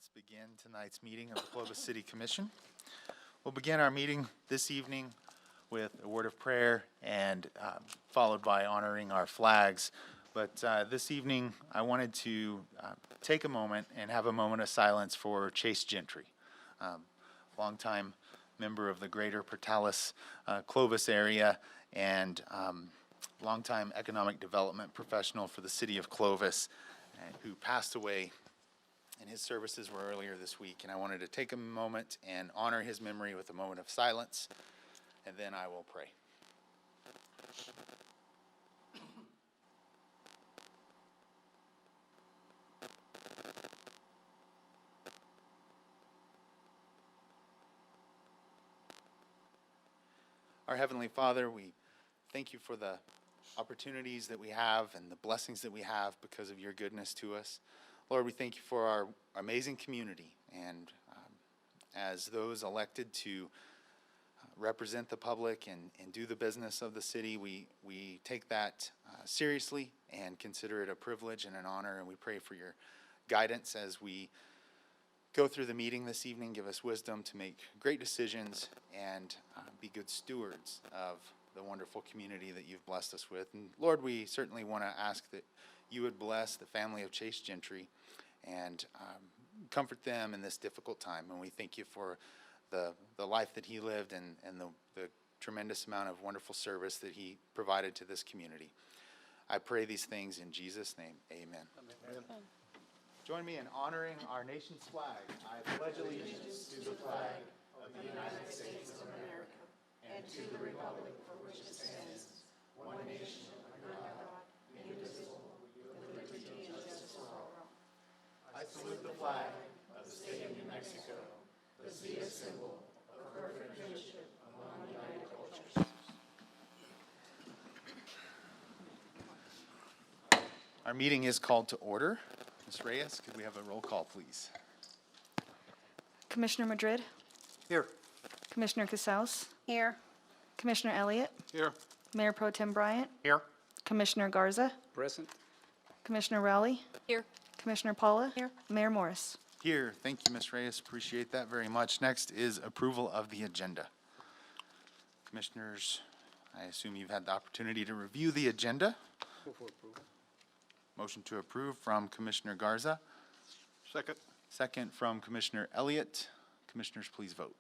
Let's begin tonight's meeting of the Clovis City Commission. We'll begin our meeting this evening with a word of prayer and followed by honoring our flags. But this evening, I wanted to take a moment and have a moment of silence for Chase Gentry, longtime member of the Greater Portales Clovis area and longtime economic development professional for the city of Clovis, who passed away, and his services were earlier this week. And I wanted to take a moment and honor his memory with a moment of silence, and then I will pray. Our Heavenly Father, we thank you for the opportunities that we have and the blessings that we have because of your goodness to us. Lord, we thank you for our amazing community, and as those elected to represent the public and do the business of the city, we take that seriously and consider it a privilege and an honor, and we pray for your guidance as we go through the meeting this evening. Give us wisdom to make great decisions and be good stewards of the wonderful community that you've blessed us with. And Lord, we certainly want to ask that you would bless the family of Chase Gentry and comfort them in this difficult time. And we thank you for the life that he lived and the tremendous amount of wonderful service that he provided to this community. I pray these things in Jesus' name. Amen. Amen. Join me in honoring our nation's flag. I pledge allegiance to the flag of the United States of America and to the republic for which it stands, one nation under God, indivisible, with liberty and justice for all. I salute the flag of the state of New Mexico, the sea symbol of perfect friendship among united cultures. Our meeting is called to order. Ms. Reyes, could we have a roll call, please? Commissioner Madrid? Here. Commissioner Casals? Here. Commissioner Elliott? Here. Mayor Pro Tem Bryant? Here. Commissioner Garza? Present. Commissioner Rowley? Here. Commissioner Paula? Here. Mayor Morris? Here. Thank you, Ms. Reyes. Appreciate that very much. Next is approval of the agenda. Commissioners, I assume you've had the opportunity to review the agenda. Move for approval. Motion to approve from Commissioner Garza. Second. Second from Commissioner Elliott. Commissioners, please vote.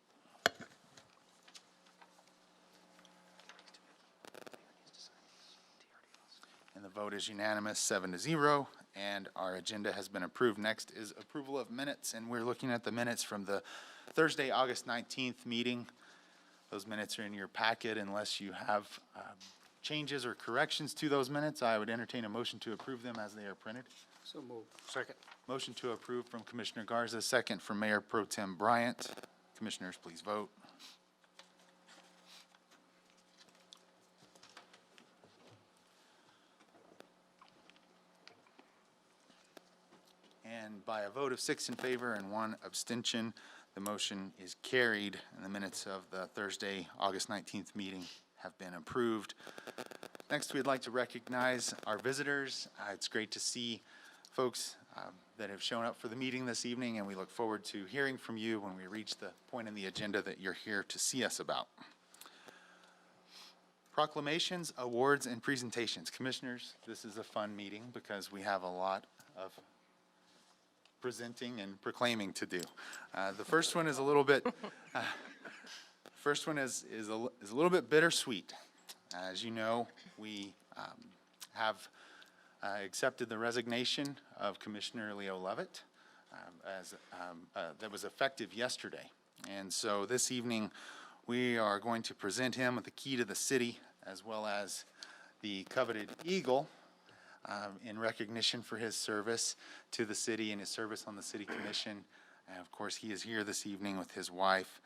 And the vote is unanimous, 7-0, and our agenda has been approved. Next is approval of minutes, and we're looking at the minutes from the Thursday, August 19th meeting. Those minutes are in your packet. Unless you have changes or corrections to those minutes, I would entertain a motion to approve them as they are printed. So move. Second. Motion to approve from Commissioner Garza, second from Mayor Pro Tem Bryant. Commissioners, please vote. And by a vote of 6 in favor and 1 abstention, the motion is carried, and the minutes of the Thursday, August 19th meeting have been approved. Next, we'd like to recognize our visitors. It's great to see folks that have shown up for the meeting this evening, and we look forward to hearing from you when we reach the point in the agenda that you're here to see us about. Proclamations, awards, and presentations. Commissioners, this is a fun meeting because we have a lot of presenting and proclaiming to do. The first one is a little bit first one is a little bit bittersweet. As you know, we have accepted the resignation of Commissioner Leo Lovett that was effective yesterday. And so this evening, we are going to present him with the key to the city, as well as the coveted eagle, in recognition for his service to the city and his service on the city commission. And of course, he is here this evening with his wife.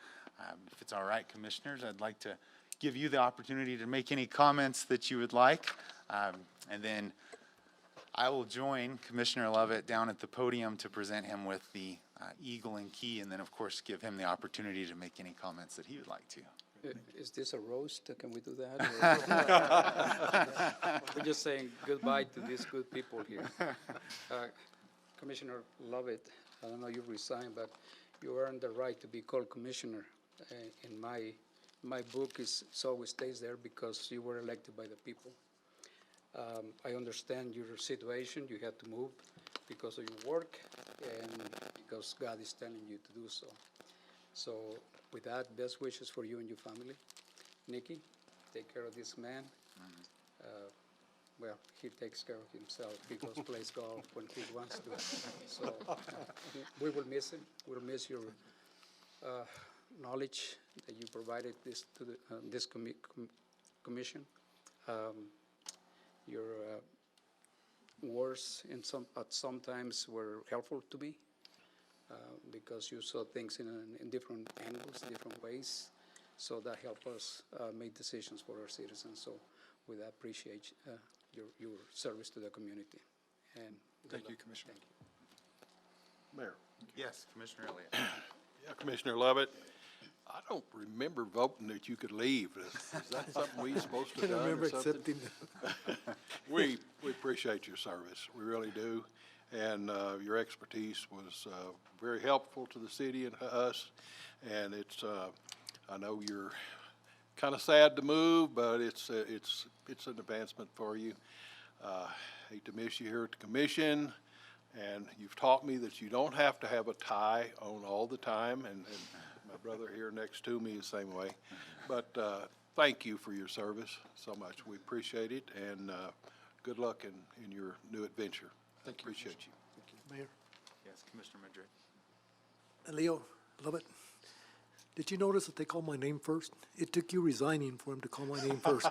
If it's all right, commissioners, I'd like to give you the opportunity to make any comments that you would like. And then I will join Commissioner Lovett down at the podium to present him with the eagle and key, and then of course give him the opportunity to make any comments that he would like to. Is this a roast? Can we do that? We're just saying goodbye to these good people here. Commissioner Lovett, I don't know, you resigned, but you earned the right to be called commissioner. In my book, it always stays there because you were elected by the people. I understand your situation. You had to move because of your work and because God is telling you to do so. So with that, best wishes for you and your family. Nikki, take care of this man. Well, he takes care of himself. He goes plays golf when he wants to. So we will miss him. We'll miss your knowledge that you provided this to the, this commission. Your words at sometimes were helpful to me because you saw things in different angles, different ways. So that helped us make decisions for our citizens. So with that, appreciate your service to the community. And Thank you, Commissioner. Thank you. Mayor. Yes, Commissioner Elliott. Yeah, Commissioner Lovett, I don't remember voting that you could leave. Is that something we supposed to have done or remember something? accepting We appreciate your service. We really do. And your expertise was very helpful to the city and to us. And it's, I know you're kind of sad to move, but it's an advancement for you. Hate to miss you here at the commission. And you've taught me that you don't have to have a tie on all the time, and my brother here next to me is the same way. But thank you for your service so much. We appreciate it, and good luck in your new adventure. Thank you, Appreciate you. Mayor. Yes, Commissioner Madrid. Leo, Lovett, did you notice that they called my name first? It took you resigning for him to call my name first.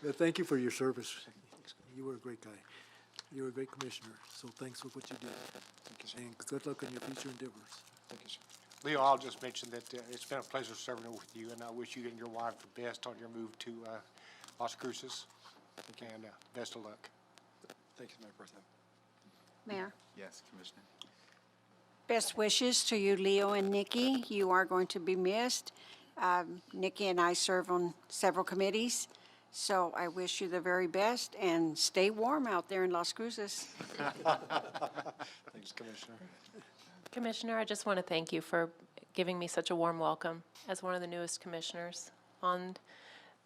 But thank you for your service. You were a great guy. You were a great commissioner, so thanks for what you did. Thank you, sir. And good luck on your future endeavors. Thank you, sir. Leo, I'll just mention that it's been a pleasure serving with you, and I wish you and your wife the best on your move to Las Cruces. And best of luck. Thank you, Mayor Pro Tem. Mayor, Yes, Commissioner. best wishes to you, Leo and Nikki. You are going to be missed. Nikki and I serve on several committees, so I wish you the very best, and stay warm out there in Las Cruces. Thanks, Commissioner. Commissioner, I just want to thank you for giving me such a warm welcome as one of the newest commissioners on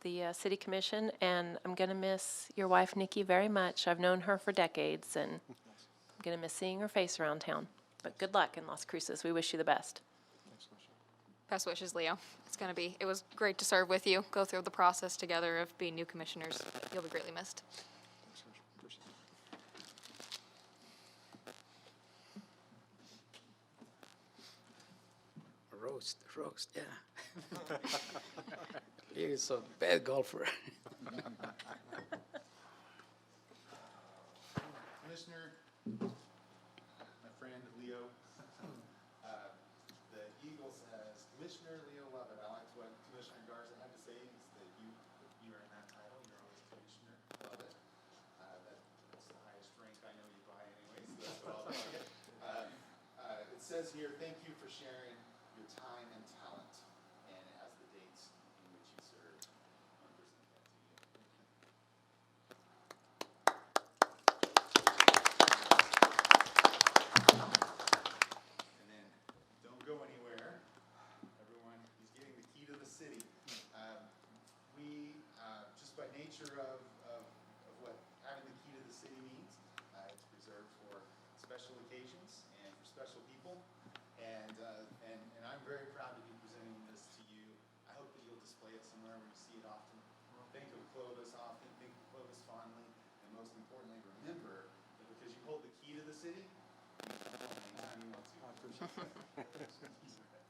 the City Commission, and I'm going to miss your wife, Nikki, very much. I've known her for decades, and I'm going to miss seeing her face around town. But good luck in Las Cruces. We wish you the best. Best wishes, Leo. It was great to serve with you, go through the process together of being new commissioners. You'll be greatly missed. Roast, yeah. He's a bad golfer. Commissioner, my friend Leo, the Eagle says, Commissioner Leo Lovett. I liked what Commissioner Garza had to say, is that you earn that title. You're always Commissioner Lovett. That's the highest rank I know you by anyway, so that's what I'll tell you. It says here, thank you for sharing your time and talent, and it has the dates in which you served. I'll present that to you. And then, don't go anywhere. Everyone, he's getting the key to the city. We, just by nature of what having the key to the city means, it's reserved for special occasions and for special people. And I'm very proud to be presenting this to you. I hope that you'll display it somewhere where you see it often. Think of Clovis often, think of Clovis fondly, and most importantly, remember that because you hold the key to the city, you can come home anytime you want to. I appreciate that.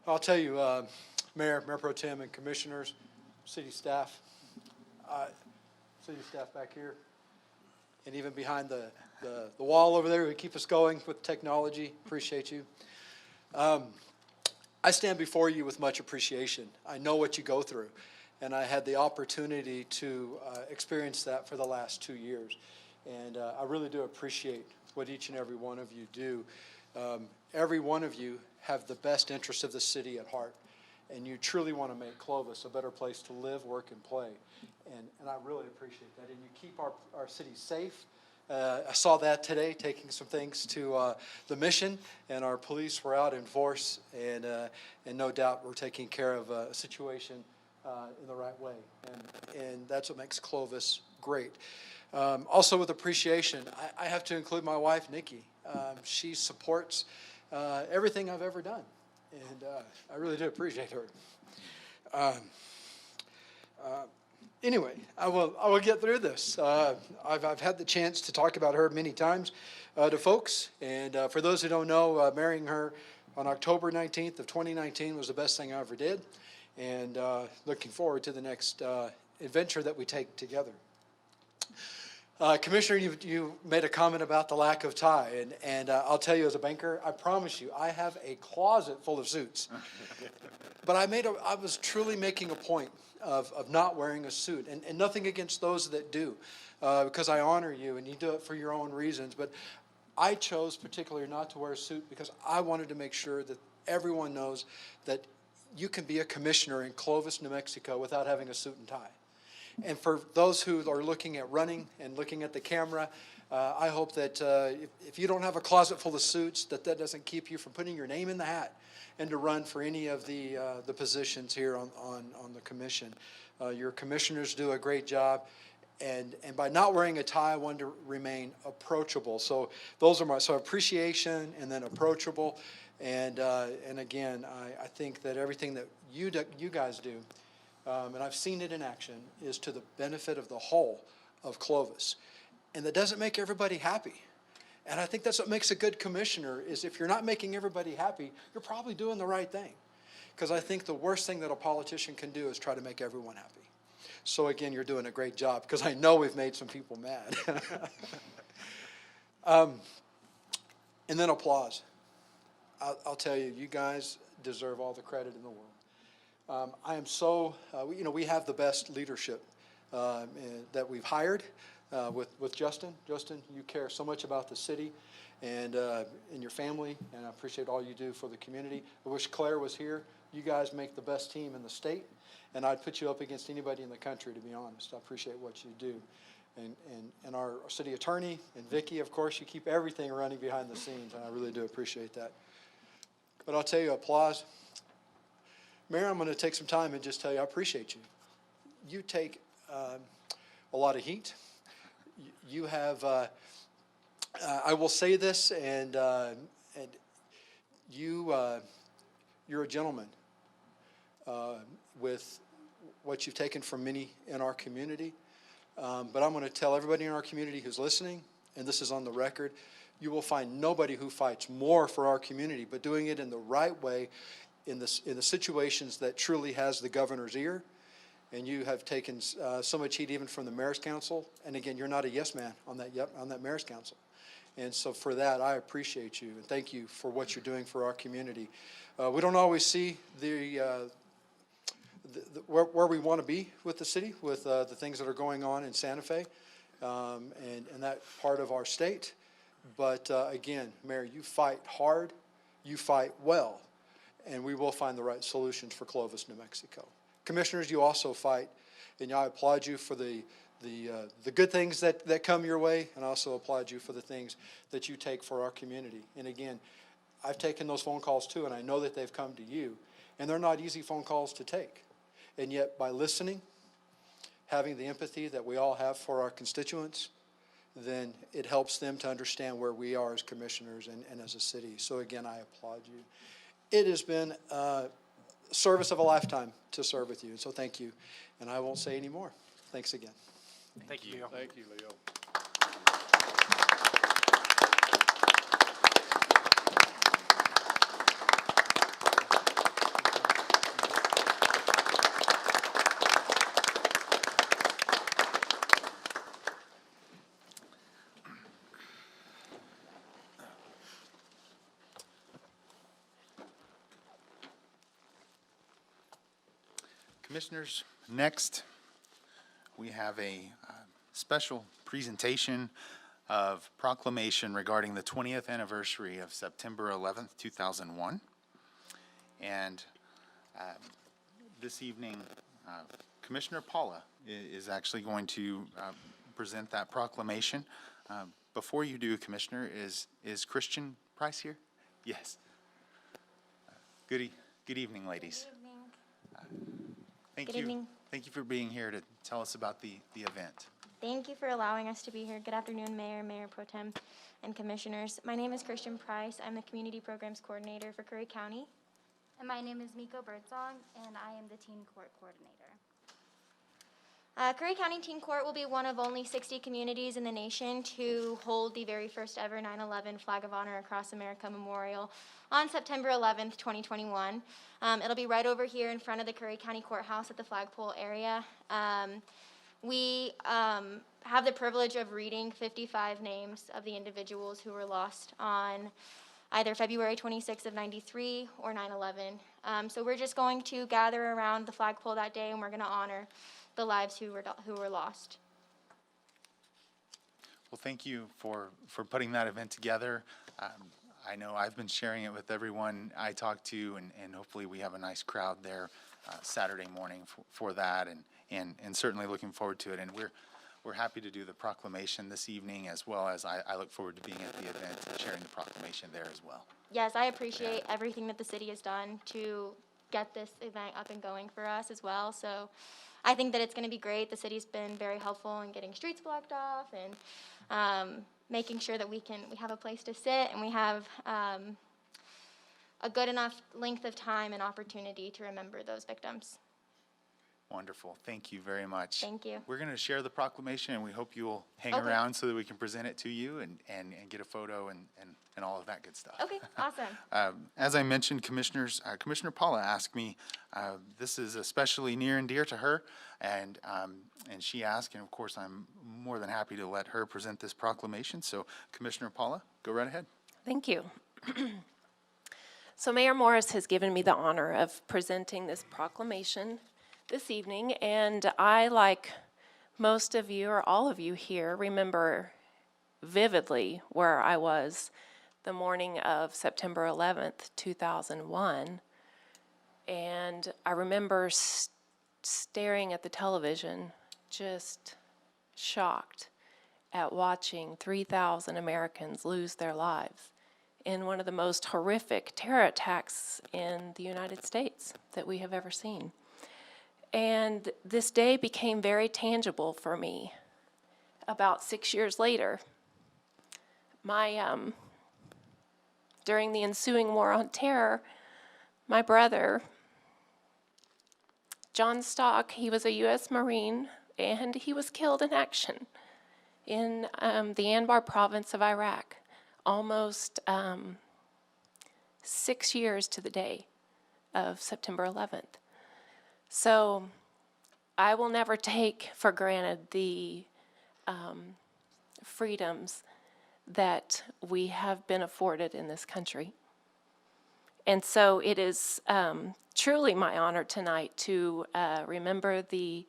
I'll tell you, Mayor Pro Tem and Commissioners, city staff back here, and even behind the wall over there who keep us going with technology, appreciate you. I stand before you with much appreciation. I know what you go through, and I had the opportunity to experience that for the last 2 years. And I really do appreciate what each and every one of you do Every one of you have the best interest of the city at heart, and you truly want to make Clovis a better place to live, work, and play. And I really appreciate that. And you keep our city safe. I saw that today, taking some things to the mission, and our police were out in force, and no doubt we're taking care of a situation in the right way. And that's what makes Clovis great. Also with appreciation, I have to include my wife, Nikki. She supports everything I've ever done, and I really do appreciate her. Anyway, I will get through this. I've had the chance to talk about her many times to folks, and for those who don't know, marrying her on October 19th of 2019 was the best thing I ever did, and looking forward to the next adventure that we take together. Commissioner, you made a comment about the lack of tie, and I'll tell you as a banker, I promise you, I have a closet full of suits. But I was truly making a point of not wearing a suit, and nothing against those that do, because I honor you, and you do it for your own reasons. But I chose particularly not to wear a suit because I wanted to make sure that everyone knows that you can be a commissioner in Clovis, New Mexico without having a suit and tie. And for those who are looking at running and looking at the camera, I hope that if you don't have a closet full of suits, that doesn't keep you from putting your name in the hat and to run for any of the positions here on the commission. Your commissioners do a great job, and by not wearing a tie, I want to remain approachable. So those are so appreciation and then approachable, and again, I think that everything that you guys do, and I've seen it in action, is to the benefit of the whole of Clovis. And that doesn't make everybody happy. And I think that's what makes a good commissioner, is if you're not making everybody happy, you're probably doing the right thing. Because I think the worst thing that a politician can do is try to make everyone happy. So again, you're doing a great job, because I know we've made some people mad. And then applause. I'll tell you, you guys deserve all the credit in the world. I am so, we have the best leadership that we've hired with Justin. Justin, you care so much about the city and your family, and I appreciate all you do for the community. I wish Claire was here. You guys make the best team in the state, and I'd put you up against anybody in the country, to be honest. I appreciate what you do. And our city attorney and Vicki, of course, you keep everything running behind the scenes, and I really do appreciate that. But I'll tell you, applause. Mayor, I'm going to take some time and just tell you I appreciate you. You take a lot of heat. You have, I will say this, and you're a gentleman with what you've taken from many in our community. But I'm going to tell everybody in our community who's listening, and this is on the record, you will find nobody who fights more for our community, but doing it in the right way, in the situations that truly has the governor's ear. And you have taken so much heat even from the mayor's council. And again, you're not a yes man on that mayor's council. And so for that, I appreciate you, and thank you for what you're doing for our community. We don't always see where we want to be with the city, with the things that are going on in Santa Fe and that part of our state. But again, Mayor, you fight hard, you fight well, and we will find the right solutions for Clovis, New Mexico. Commissioners, you also fight, and I applaud you for the good things that come your way, and I also applaud you for the things that you take for our community. And again, I've taken those phone calls too, and I know that they've come to you, and they're not easy phone calls to take. And yet, by listening, having the empathy that we all have for our constituents, then it helps them to understand where we are as commissioners and as a city. So again, I applaud you. It has been a service of a lifetime to serve with you, so thank you. And I won't say any more. Thanks again. Thank you, Leo. Thank you, Leo. Commissioners, next we have a special presentation of Proclamation regarding the 20th anniversary of September 11th, 2001. And this evening, Commissioner Paula is actually going to present that proclamation. Before you do, Commissioner, is Christian Price here? Yes. Good evening, ladies. Good evening. Thank you for being here to tell us about the event. Thank you for allowing us to be here. Good afternoon, Mayor, Mayor Pro Tem, and Commissioners. My name is Christian Price. I'm the Community Programs Coordinator for Curry County. And my name is Miko Birdsong, and I am the Teen Court Coordinator. Curry County Teen Court will be one of only 60 communities in the nation to hold the very first ever 9/11 Flag of Honor Across America Memorial on September 11th, 2021. It'll be right over here in front of the Curry County Courthouse at the flagpole area. We have the privilege of reading 55 names of the individuals who were lost on either February 26th of 93 or 9/11. So we're just going to gather around the flagpole that day, and we're going to honor the lives who were lost. Well, thank you for putting that event together. I know I've been sharing it with everyone I talked to, and hopefully we have a nice crowd there Saturday morning for that, and certainly looking forward to it. And we're happy to do the proclamation this evening, as well as I look forward to being at the event and sharing the proclamation there as well. Yes, I appreciate everything that the city has done to get this event up and going for us as well. So I think that it's going to be great. The city's been very helpful in getting streets blocked off and making sure that we have a place to sit, and we have a good enough length of time and opportunity to remember those victims. Wonderful. Thank you very much. Thank you. We're going to share the proclamation, and we hope you'll hang Okay. around so that we can present it to you and get a photo and all of that good stuff. Okay, awesome. As I mentioned, Commissioners, Commissioner Paula asked me, this is especially near and dear to her, and she asked, and of course I'm more than happy to let her present this proclamation. So Commissioner Paula, go right ahead. Thank you. So Mayor Morris has given me the honor of presenting this proclamation this evening, and I, like most of you or all of you here, remember vividly where I was the morning of September 11th, 2001, and I remember staring at the television, just shocked at watching 3,000 Americans lose their lives in one of the most horrific terror attacks in the United States that we have ever seen. And this day became very tangible for me about 6 years later. During the ensuing war on terror, my brother, John Stock, he was a U.S. Marine, and he was killed in action in the Anbar province of Iraq, almost 6 years to the day of September 11th. So I will never take for granted the freedoms that we have been afforded in this country. And so it is truly my honor tonight to remember the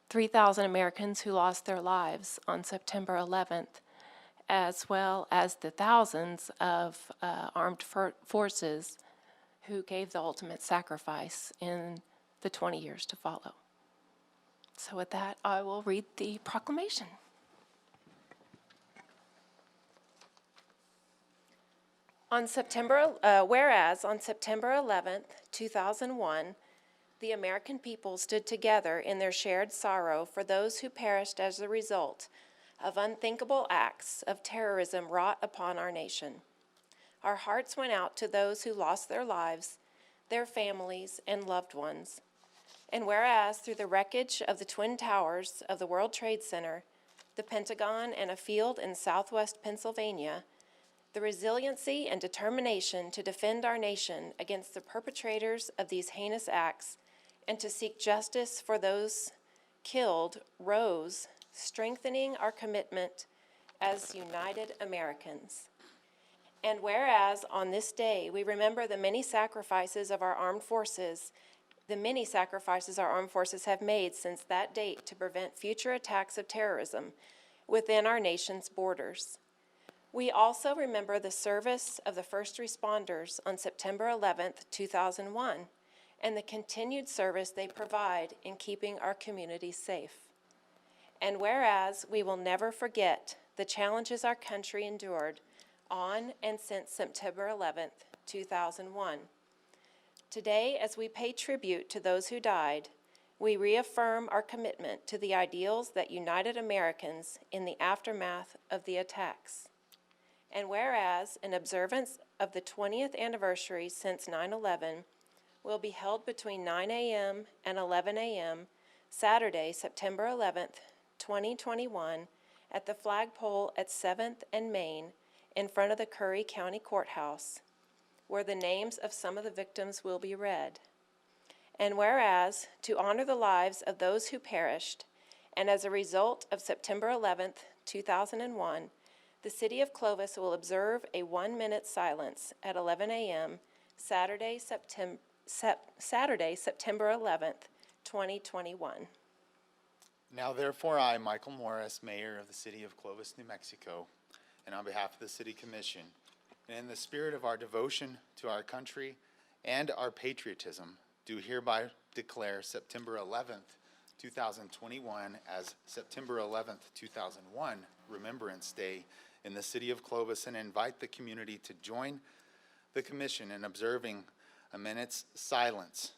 3,000 Americans who lost their lives on September 11th, as well as the thousands of armed forces who gave the ultimate sacrifice in the 20 years to follow. So with that, I will read the proclamation. Whereas on September 11th, 2001, the American people stood together in their shared sorrow for those who perished as a result of unthinkable acts of terrorism wrought upon our nation. Our hearts went out to those who lost their lives, their families, and loved ones. And whereas through the wreckage of the Twin Towers of the World Trade Center, the Pentagon, and a field in southwest Pennsylvania, the resiliency and determination to defend our nation against the perpetrators of these heinous acts and to seek justice for those killed rose, strengthening our commitment as united Americans. And whereas on this day we remember the many sacrifices our armed forces have made since that date to prevent future attacks of terrorism, within our nation's borders. We also remember the service of the first responders on September 11th, 2001, and the continued service they provide in keeping our communities safe. And whereas we will never forget the challenges our country endured on and since September 11th, 2001. Today, as we pay tribute to those who died, we reaffirm our commitment to the ideals that united Americans in the aftermath of the attacks. And whereas an observance of the 20th anniversary since 9/11 will be held between 9 a.m. and 11 a.m. Saturday, September 11th, 2021, at the flagpole at 7th and Main in front of the Curry County Courthouse, where the names of some of the victims will be read. And whereas, to honor the lives of those who perished, and as a result of September 11th, 2001, the City of Clovis will observe a 1-minute silence at 11 a.m. Saturday, September 11th, 2021. Now therefore I, Michael Morris, Mayor of the City of Clovis, New Mexico, and on behalf of the City Commission, and in the spirit of our devotion to our country and our patriotism, do hereby declare September 11th, 2021 as September 11th, 2001 Remembrance Day in the City of Clovis, and invite the community to join the Commission in observing a minute's silence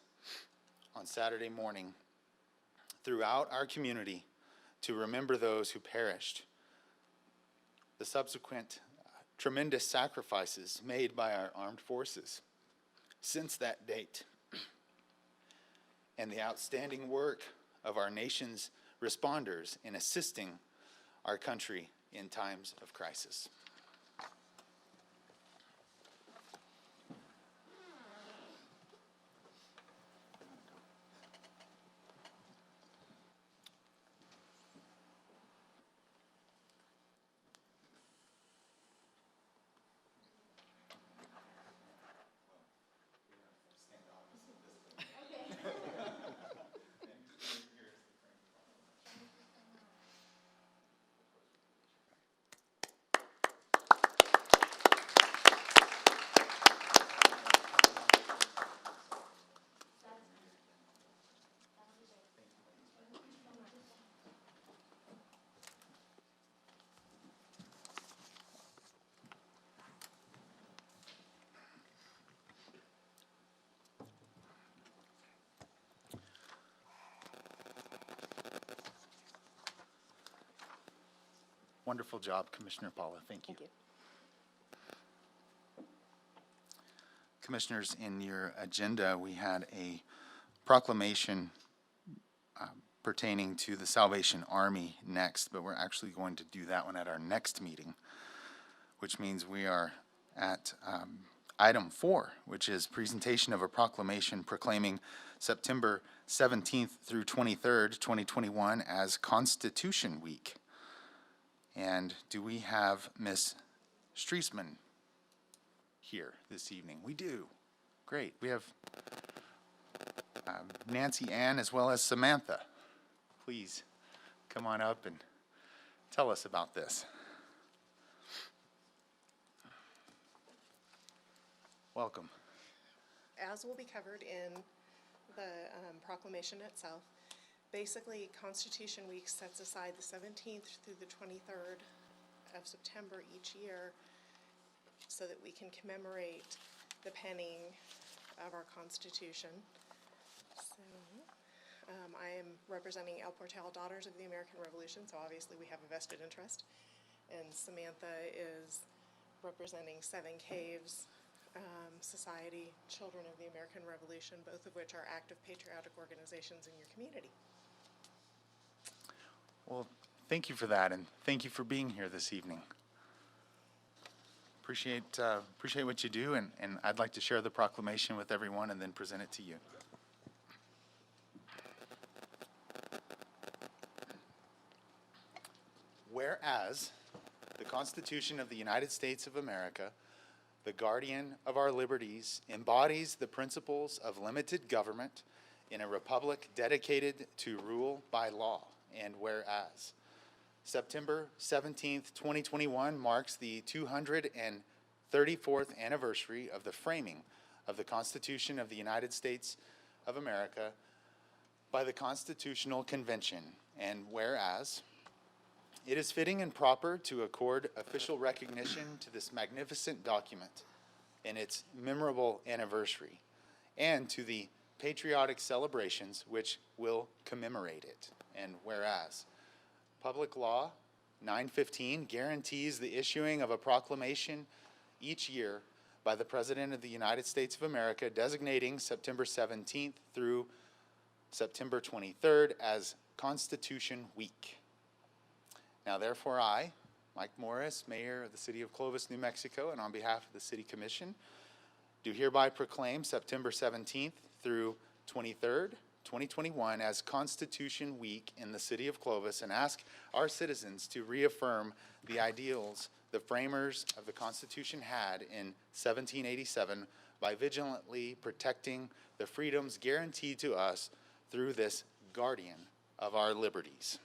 on Saturday morning throughout our community to remember those who perished, the subsequent tremendous sacrifices made by our armed forces since that date, and the outstanding work of our nation's responders in assisting our country in times of crisis. Wonderful job, Commissioner Paula. Thank you. Thank you. Commissioners, in your agenda, we had a proclamation pertaining to the Salvation Army next, but we're actually going to do that one at our next meeting, which means we are at item 4, which is presentation of a proclamation proclaiming September 17th through 23rd, 2021 as Constitution Week. And do we have Ms. Streisman here this evening? We do. Great. We have Nancy Ann as well as Samantha. Please come on up and tell us about this. Welcome. As will be covered in the proclamation itself, basically, Constitution Week sets aside the 17th through the 23rd of September each year so that we can commemorate the penning of our Constitution. So, I am representing El Portal Daughters of the American Revolution, so obviously we have a vested interest. And Samantha is representing Seven Caves Society, Children of the American Revolution, both of which are active patriotic organizations in your community. Well, thank you for that, and thank you for being here this evening. Appreciate what you do, and I'd like to share the proclamation with everyone and then present it to you. Whereas the Constitution of the United States of America, the guardian of our liberties, embodies the principles of limited government in a republic dedicated to rule by law. And whereas September 17th, 2021 marks the 234th anniversary of the framing of the Constitution of the United States of America by the Constitutional Convention. And whereas it is fitting and proper to accord official recognition to this magnificent document in its memorable anniversary and to the patriotic celebrations which will commemorate it. And whereas Public Law 915 guarantees the issuing of a proclamation each year by the President of the United States of America designating September 17th through September 23rd as Constitution Week. Now therefore I, Mike Morris, Mayor of the City of Clovis, New Mexico, and on behalf of the City Commission, do hereby proclaim September 17th through 23rd, 2021 as Constitution Week in the City of Clovis and ask our citizens to reaffirm the ideals the framers of the Constitution had in 1787 by vigilantly protecting the freedoms guaranteed to us through this guardian of our liberties.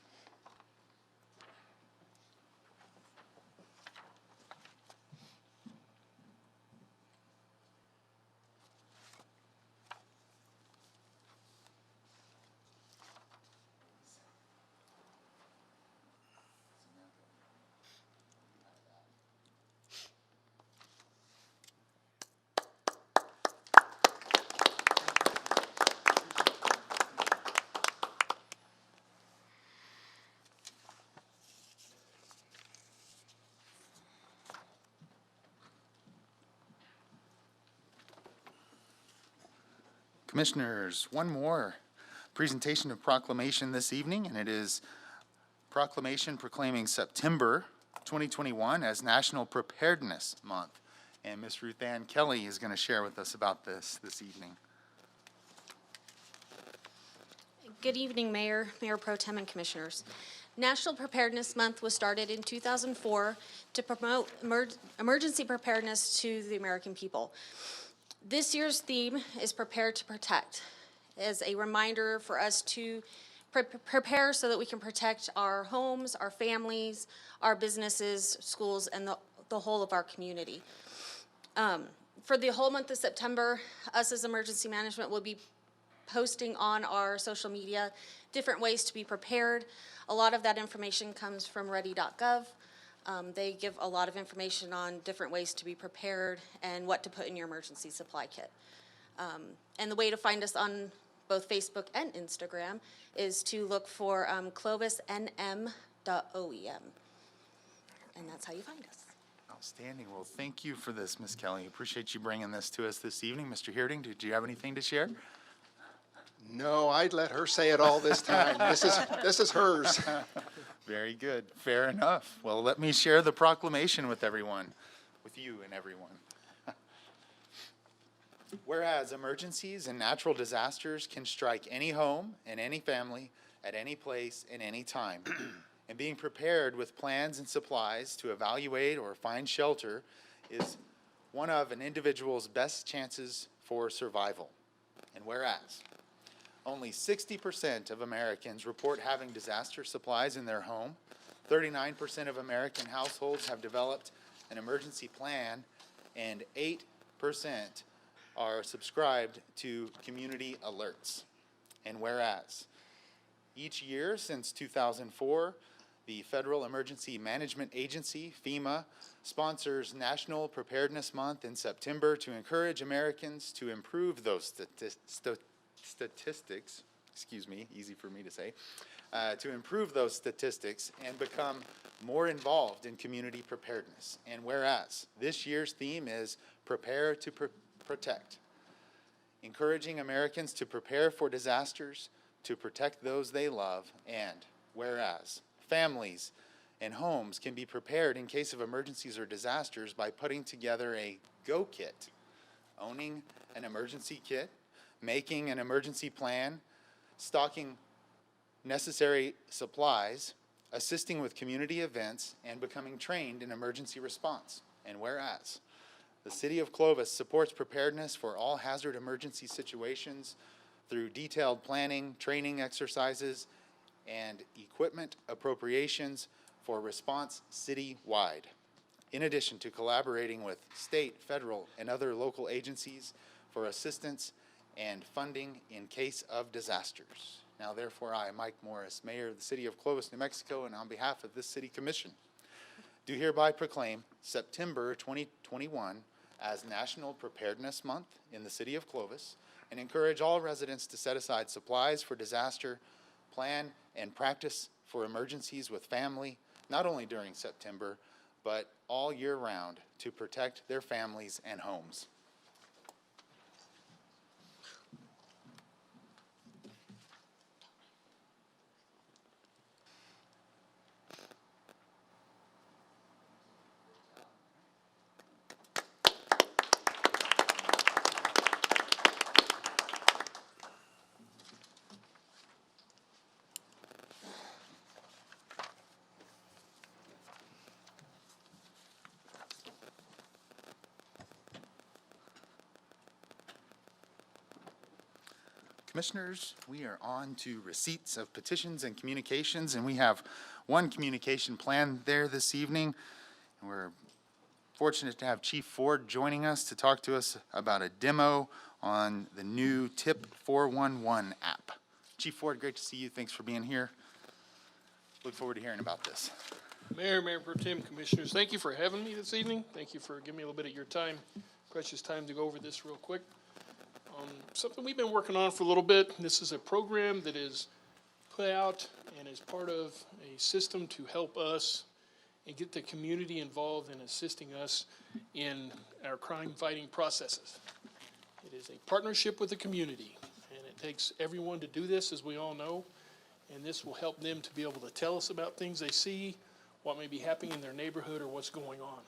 Commissioners, one more presentation of proclamation this evening, and it is proclamation proclaiming September 2021 as National Preparedness Month. And Ms. Ruth Ann Kelly is going to share with us about this evening. Good evening, Mayor, Mayor Pro Tem, and Commissioners. National Preparedness Month was started in 2004 to promote emergency preparedness to the American people. This year's theme is Prepare to Protect, as a reminder for us to prepare so that we can protect our homes, our families, our businesses, schools, and the whole of our community. For the whole month of September, us as emergency management will be posting on our social media different ways to be prepared. A lot of that information comes from ready.gov. They give a lot of information on different ways to be prepared and what to put in your emergency supply kit. And the way to find us on both Facebook and Instagram is to look for clovisnm.oem. And that's how you find us. Outstanding. Well, thank you for this, Ms. Kelly. Appreciate you bringing this to us this evening. Mr. Heerding, did you have anything to share? No, I'd let her say it all this time. This is hers. Very good. Fair enough. Well, let me share the proclamation with everyone, with you and everyone. Whereas emergencies and natural disasters can strike any home and any family at any place and any time, and being prepared with plans and supplies to evaluate or find shelter is one of an individual's best chances for survival. And whereas only 60% of Americans report having disaster supplies in their home, 39% of American households have developed an emergency plan, and 8% are subscribed to community alerts. And whereas each year since 2004, the Federal Emergency Management Agency, FEMA, sponsors National Preparedness Month in September to encourage Americans to improve those statistics, excuse me, easy for me to say, to improve those statistics and become more involved in community preparedness. And whereas this year's theme is Prepare to Protect, encouraging Americans to prepare for disasters, to protect those they love, and whereas families and homes can be prepared in case of emergencies or disasters by putting together a Go Kit, owning an emergency kit, making an emergency plan, stocking necessary supplies, assisting with community events, and becoming trained in emergency response. And whereas the City of Clovis supports preparedness for all hazard emergency situations through detailed planning, training exercises, and equipment appropriations for response citywide. In addition to collaborating with state, federal, and other local agencies for assistance and funding in case of disasters. Now therefore, I, Mike Morris, Mayor of the City of Clovis, New Mexico, and on behalf of this City Commission, do hereby proclaim September 2021 as National Preparedness Month in the City of Clovis, and encourage all residents to set aside supplies for disaster, plan and practice for emergencies with family, not only during September, but all year round to protect their families and homes. Commissioners, we are on to receipts of petitions and communications, and we have one communication planned there this evening. We're fortunate to have Chief Ford joining us to talk to us about a demo on the new TIP 411 app. Chief Ford, great to see you. Thanks for being here. Look forward to hearing about this. Mayor, Mayor Pro Tem, Commissioners, thank you for having me this evening. Thank you for giving me a little bit of your time, precious time, to go over this real quick. Something we've been working on for a little bit. This is a program that is put out and is part of a system to help us and get the community involved in assisting us in our crime-fighting processes. It is a partnership with the community, and it takes everyone to do this, as we all know, and this will help them to be able to tell us about things they see, what may be happening in their neighborhood, or what's going on.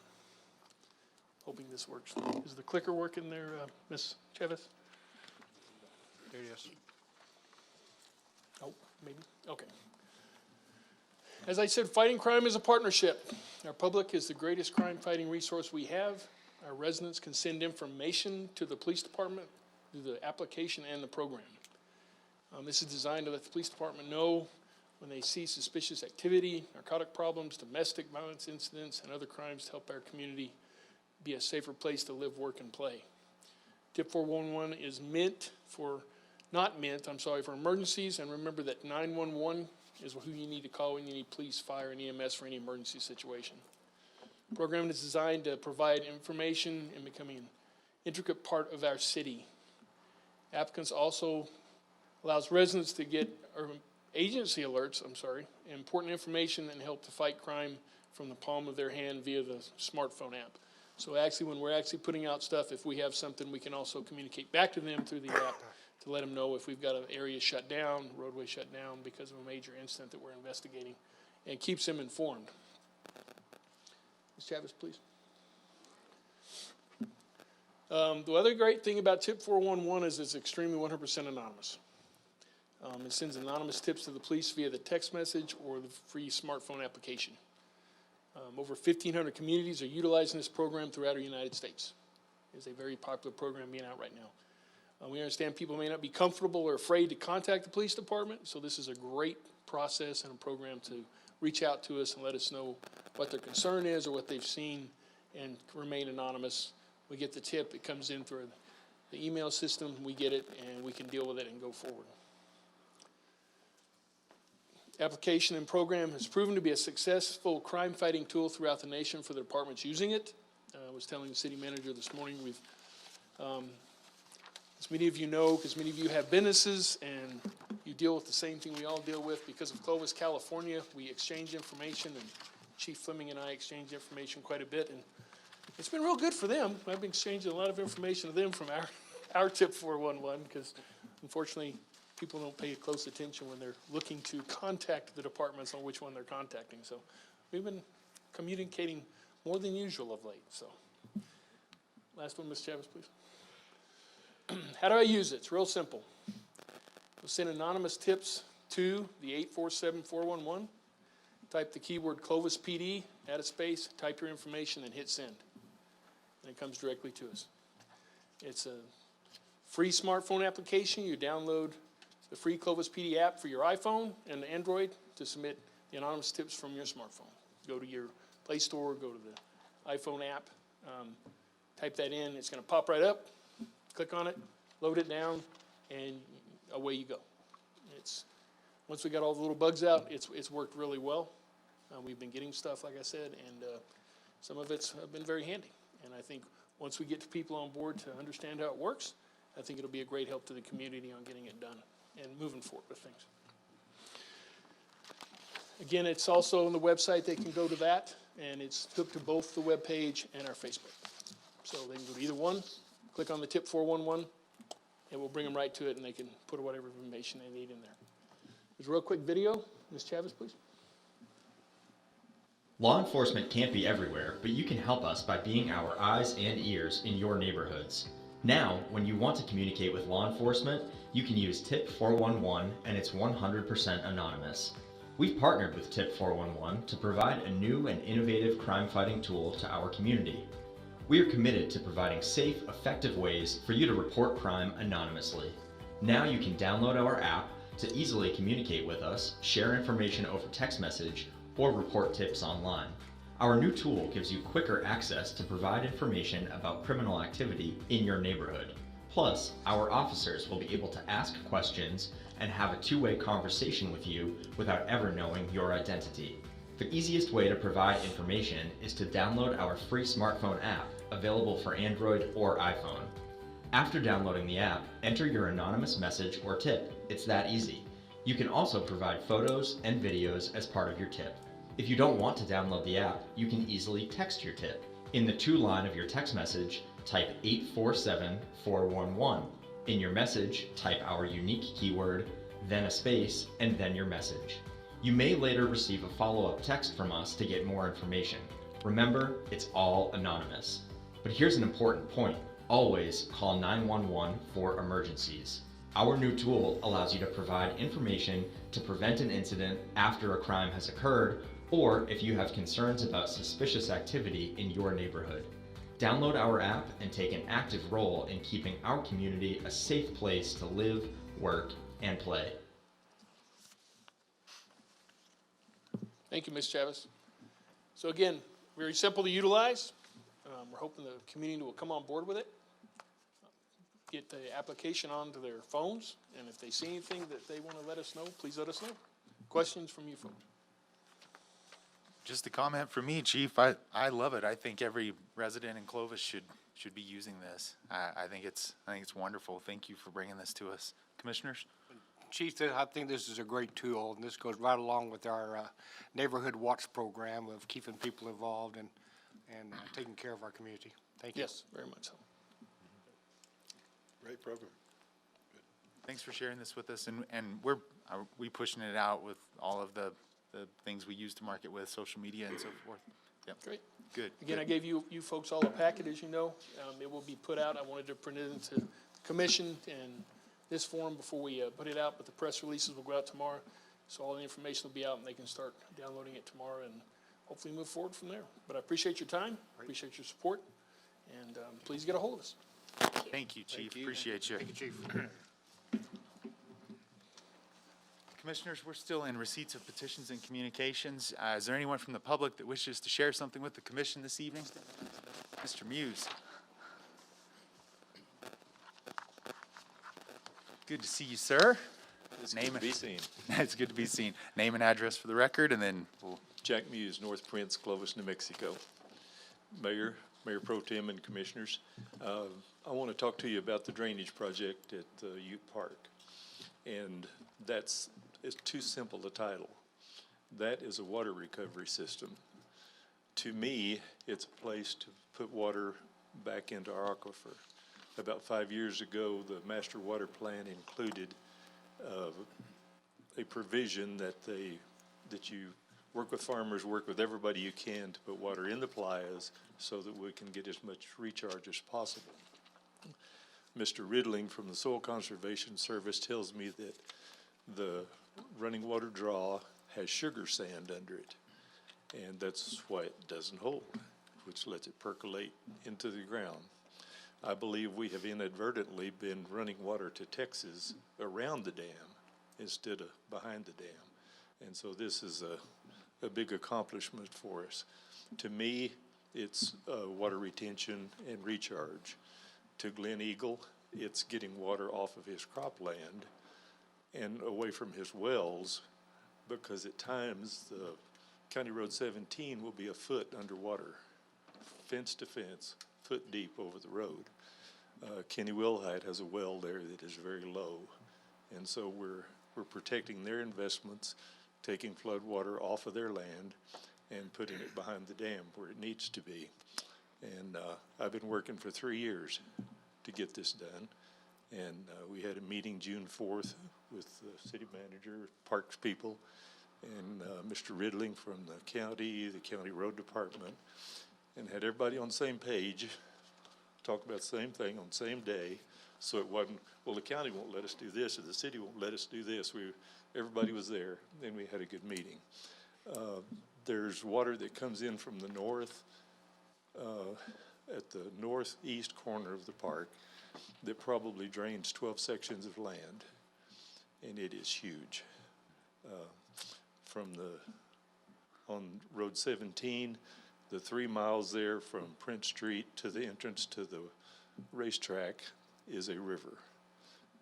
Hoping this works. Is the clicker working there, Ms. Chavez? There it is. Oh, maybe, okay. As I said, fighting crime is a partnership. Our public is the greatest crime-fighting resource we have. Our residents can send information to the police department through the application and the program. This is designed to let the police department know when they see suspicious activity, narcotic problems, domestic violence incidents, and other crimes to help our community be a safer place to live, work, and play. TIP 411 is for emergencies, and remember that 911 is who you need to call when you need police, fire, and EMS for any emergency situation. The program is designed to provide information and becoming an intricate part of our city. Applicants also allows residents to get, or agency alerts, important information and help to fight crime from the palm of their hand via the smartphone app. So actually, when we're actually putting out stuff, if we have something, we can also communicate back to them through the app to let them know if we've got an area shut down, roadway shut down because of a major incident that we're investigating, and keeps them informed. Ms. Chavez, please. The other great thing about TIP 411 is it's extremely 100% anonymous. It sends anonymous tips to the police via the text message or the free smartphone application. Over 1,500 communities are utilizing this program throughout the United States. It's a very popular program being out right now. We understand people may not be comfortable or afraid to contact the police department, so this is a great process and a program to reach out to us and let us know what their concern is or what they've seen and remain anonymous. We get the tip, it comes in through the email system, we get it, and we can deal with it and go forward. Application and program has proven to be a successful crime-fighting tool throughout the nation for the departments using it. I was telling the city manager this morning, as many of you know, because many of you have businesses and you deal with the same thing we all deal with. Because of Clovis, California, we exchange information, and Chief Fleming and I exchange information quite a bit, and it's been real good for them. I've been exchanging a lot of information to them from our TIP 411, because unfortunately, people don't pay close attention when they're looking to contact the departments on which one they're contacting. So we've been communicating more than usual of late. So last one, Ms. Chavez, please. How do I use it? It's real simple. We'll send anonymous tips to the 847-411. Type the keyword Clovis PD, add a space, type your information, and hit send. And it comes directly to us. It's a free smartphone application. You download the free Clovis PD app for your iPhone and Android to submit the anonymous tips from your smartphone. Go to your Play Store, go to the iPhone app, type that in, it's gonna pop right up, click on it, load it down, and away you go. Once we got all the little bugs out, it's worked really well. We've been getting stuff, like I said, and some of it's been very handy. And I think once we get people on board to understand how it works, I think it'll be a great help to the community on getting it done and moving forward with things. Again, it's also on the website. They can go to that, and it's hooked to both the webpage and our Facebook. So they can go to either one, click on the tip 411, and we'll bring them right to it, and they can put whatever information they need in there. There's a real quick video. Ms. Chavez, please. Law enforcement can't be everywhere, but you can help us by being our eyes and ears in your neighborhoods. Now, when you want to communicate with law enforcement, you can use Tip 411 and it's 100% anonymous. We've partnered with Tip 411 to provide a new and innovative crime-fighting tool to our community. We are committed to providing safe, effective ways for you to report crime anonymously. Now you can download our app to easily communicate with us, share information over text message, or report tips online. Our new tool gives you quicker access to provide information about criminal activity in your neighborhood. Plus, our officers will be able to ask questions and have a two-way conversation with you without ever knowing your identity. The easiest way to provide information is to download our free smartphone app, available for Android or iPhone. After downloading the app, enter your anonymous message or tip. It's that easy. You can also provide photos and videos as part of your tip. If you don't want to download the app, you can easily text your tip. In the to line of your text message, type 847411. In your message, type our unique keyword, then a space, and then your message. You may later receive a follow-up text from us to get more information. Remember, it's all anonymous. But here's an important point. Always call 911 for emergencies. Our new tool allows you to provide information to prevent an incident after a crime has occurred, or if you have concerns about suspicious activity in your neighborhood. Download our app and take an active role in keeping our community a safe place to live, work, and play. Thank you, Ms. Chavez. So again, very simple to utilize. We're hoping the community will come on board with it. Get the application onto their phones, and if they see anything that they want to let us know, please let us know. Questions from you folks? Just a comment from me, Chief. I love it. I think every resident in Clovis should be using this. I think it's wonderful. Thank you for bringing this to us. Commissioners? Chief, I think this is a great tool, and this goes right along with our Neighborhood Watch program of keeping people involved and taking care of our community. Thank you. Yes, very much so. Great program. Thanks for sharing this with us, and we pushing it out with all of the things we use to market with, social media and so forth. Yep. Great. Good. Again, I gave you folks all a packet, as you know. It will be put out. I wanted to print it into the commission in this form before we put it out, but the press releases will go out tomorrow. So all the information will be out, and they can start downloading it tomorrow and hopefully move forward from there. But I appreciate your time, appreciate your support, and please get a hold of us. Thank you, Chief. Appreciate you. Thank you, Chief. Commissioners, we're still in receipts of petitions and communications. Is there anyone from the public that wishes to share something with the commission this evening? Mr. Muse. Good to see you, sir. It's good to be seen. It's good to be seen. Name and address for the record, and then we'll... Jack Muse, North Prince, Clovis, New Mexico. Mayor Pro Tem and Commissioners, I want to talk to you about the drainage project at Ute Park. And it's too simple a title. That is a water recovery system. To me, it's a place to put water back into our aquifer. About 5 years ago, the master water plan included a provision that you work with farmers, work with everybody you can to put water in the playas so that we can get as much recharge as possible. Mr. Riddling from the Soil Conservation Service tells me that the running water draw has sugar sand under it, and that's why it doesn't hold, which lets it percolate into the ground. I believe we have inadvertently been running water to Texas around the dam instead of behind the dam. And so this is a big accomplishment for us. To me, it's water retention and recharge. To Glen Eagle, it's getting water off of his cropland and away from his wells, because at times the County Road 17 will be a foot underwater, fence to fence, foot deep over the road. Kenny Wilhite has a well there that is very low, and so we're protecting their investments, taking flood water off of their land and putting it behind the dam where it needs to be. And I've been working for 3 years to get this done. And we had a meeting June 4th with the city manager, parks people, and Mr. Riddling from the county road department, and had everybody on the same page, talk about the same thing on the same day. So it wasn't, well, the county won't let us do this, or the city won't let us do this. Everybody was there, and we had a good meeting. There's water that comes in from the north, at the northeast corner of the park, that probably drains 12 sections of land, and it is huge. On Road 17, the 3 miles there from Prince Street to the entrance to the racetrack is a river.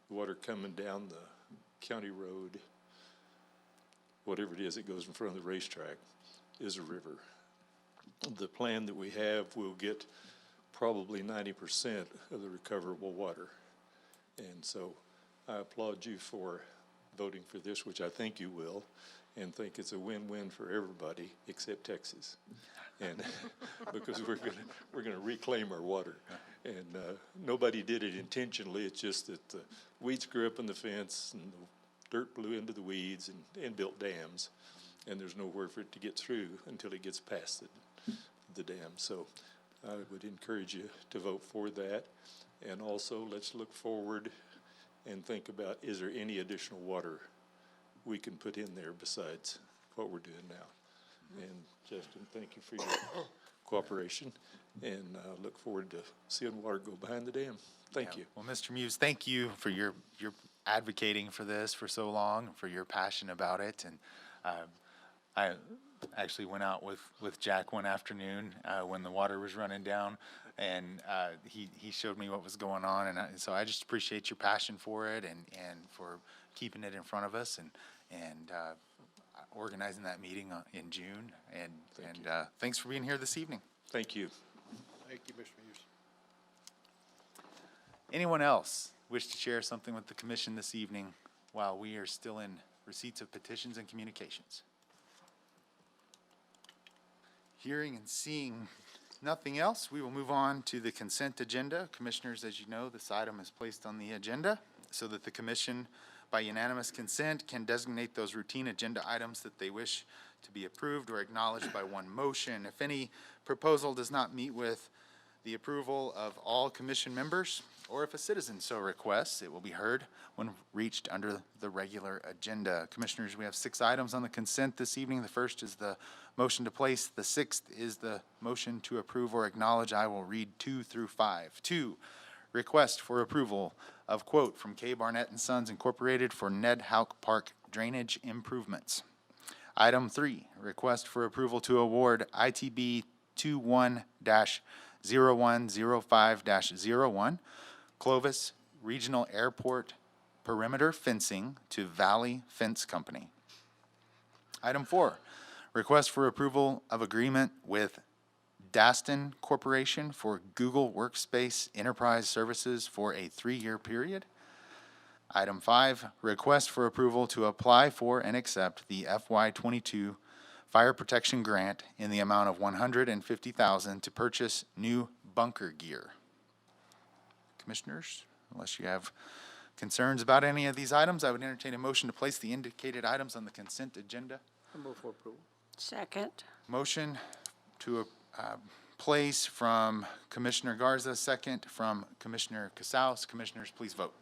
Water coming down the county road, whatever it is that goes in front of the racetrack, is a river. The plan that we have will get probably 90% of the recoverable water. And so I applaud you for voting for this, which I think you will, and think it's a win-win for everybody except Texas. And because we're gonna reclaim our water. And nobody did it intentionally. It's just that the weeds grew up in the fence and the dirt blew into the weeds and built dams. And there's nowhere for it to get through until it gets past the dam. So I would encourage you to vote for that. And also, let's look forward and think about, is there any additional water we can put in there besides what we're doing now? And Justin, thank you for your cooperation, and look forward to seeing water go behind the dam. Thank you. Well, Mr. Muse, thank you for your advocating for this for so long, for your passion about it. And I actually went out with Jack one afternoon when the water was running down, and he showed me what was going on. And so I just appreciate your passion for it and for keeping it in front of us and organizing that meeting in June. And thanks for being here this evening. Thank you. Thank you, Mr. Muse. Anyone else wish to share something with the commission this evening while we are still in receipts of petitions and communications? Hearing and seeing nothing else, we will move on to the consent agenda. Commissioners, as you know, this item is placed on the agenda so that the commission, by unanimous consent, can designate those routine agenda items that they wish to be approved or acknowledged by one motion. If any proposal does not meet with the approval of all commission members, or if a citizen so requests, it will be heard when reached under the regular agenda. Commissioners, we have 6 items on the consent this evening. The first is the motion to place. The 6th is the motion to approve or acknowledge. I will read 2 through 5. 2, request for approval of quote from K. Barnett and Sons Incorporated for Ned Hauk Park drainage improvements. Item 3, request for approval to award ITB 21-0105-01 Clovis Regional Airport perimeter fencing to Valley Fence Company. Item 4, request for approval of agreement with Daston Corporation for Google Workspace Enterprise Services for a 3-year period. Item 5, request for approval to apply for and accept the FY22 Fire Protection Grant in the amount of $150,000 to purchase new bunker gear. Commissioners, unless you have concerns about any of these items, I would entertain a motion to place the indicated items on the consent agenda. I move for approval. Second. Motion to place from Commissioner Garza, second from Commissioner Casals. Commissioners, please vote.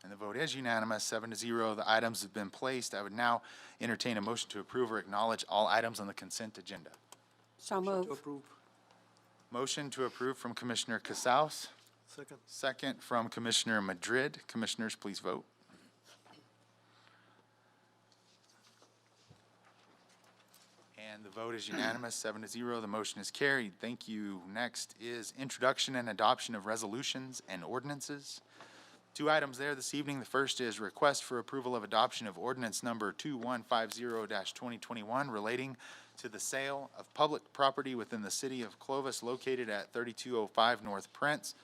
And the vote is unanimous, 7-0. The items have been placed. I would now entertain a motion to approve or acknowledge all items on the consent agenda. So moved. To approve. Motion to approve from Commissioner Casals, Second. second from Commissioner Madrid. Commissioners, please vote. And the vote is unanimous, 7-0. The motion is carried. Thank you. Next is introduction and adoption of resolutions and ordinances. Two items there this evening. The first is request for approval of adoption of ordinance number 2150-2021 relating to the sale of public property within the city of Clovis located at 3205 North Prince.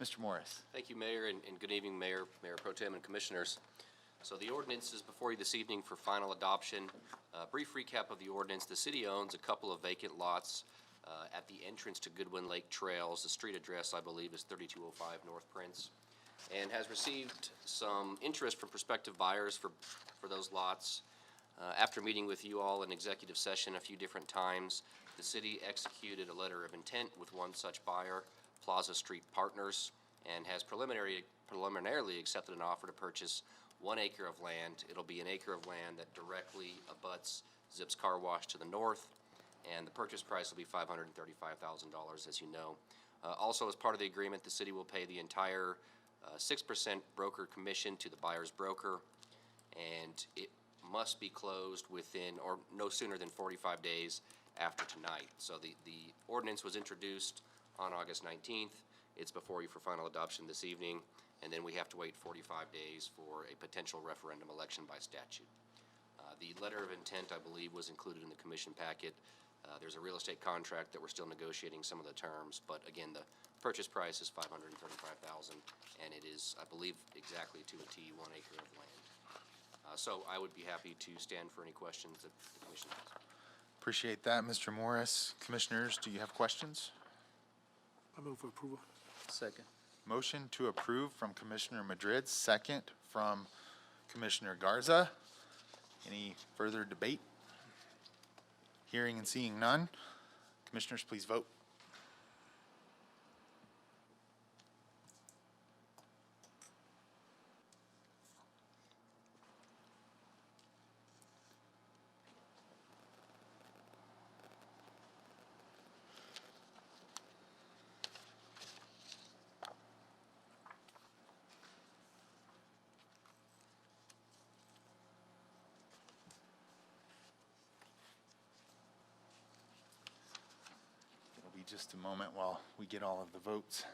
Mr. Morris. Thank you, Mayor, and good evening, Mayor, Mayor Pro Tem, and Commissioners. So the ordinance is before you this evening for final adoption. Brief recap of the ordinance. The city owns a couple of vacant lots at the entrance to Goodwin Lake Trails. The street address, I believe, is 3205 North Prince, and has received some interest from prospective buyers for those lots. After meeting with you all in executive session a few different times, the city executed a letter of intent with one such buyer, Plaza Street Partners, and has preliminarily accepted an offer to purchase 1 acre of land. It'll be an acre of land that directly abuts Zip's Car Wash to the north, and the purchase price will be $535,000, as you know. Also, as part of the agreement, the city will pay the entire 6% broker commission to the buyer's broker, and it must be closed within, or no sooner than 45 days after tonight. So the ordinance was introduced on August 19th. It's before you for final adoption this evening, and then we have to wait 45 days for a potential referendum election by statute. The letter of intent, I believe, was included in the commission packet. There's a real estate contract that we're still negotiating some of the terms, but again, the purchase price is $535,000, and it is, I believe, exactly to a T 1 acre of land. So I would be happy to stand for any questions that the commission has. Appreciate that, Mr. Morris. Commissioners, do you have questions? I move for approval. Second. Motion to approve from Commissioner Madrid, second from Commissioner Garza. Any further debate? Hearing and seeing none. Commissioners, please vote. Just a moment while we get all of the votes.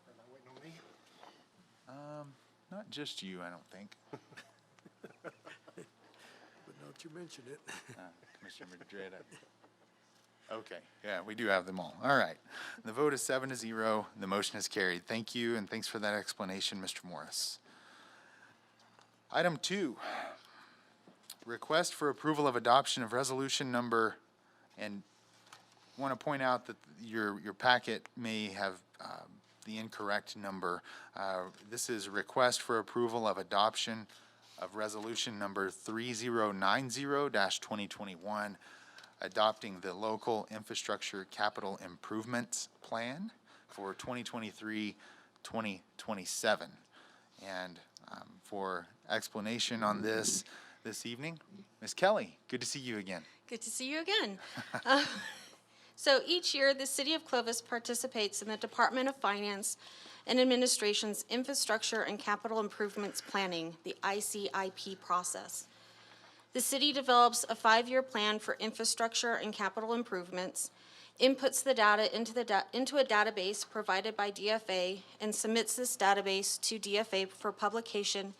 Am I waiting on me? Not just you, I don't think. But now that you mention it. Commissioner Madrid. Okay, yeah, we do have them all. All right. The vote is 7-0. The motion is carried. Thank you, and thanks for that explanation, Mr. Morris. Item 2, request for approval of adoption of resolution number, and want to point out that your packet may have the incorrect number. This is a request for approval of adoption of resolution number 3090-2021, adopting the local infrastructure capital improvements plan for 2023-2027. And for explanation on this evening, Ms. Kelly, good to see you again. Good to see you again. So each year, the City of Clovis participates in the Department of Finance and Administration's Infrastructure and Capital Improvements Planning, the ICIP process. The city develops a 5-year plan for infrastructure and capital improvements, inputs the data into a database provided by DFA, and submits this database to DFA for publication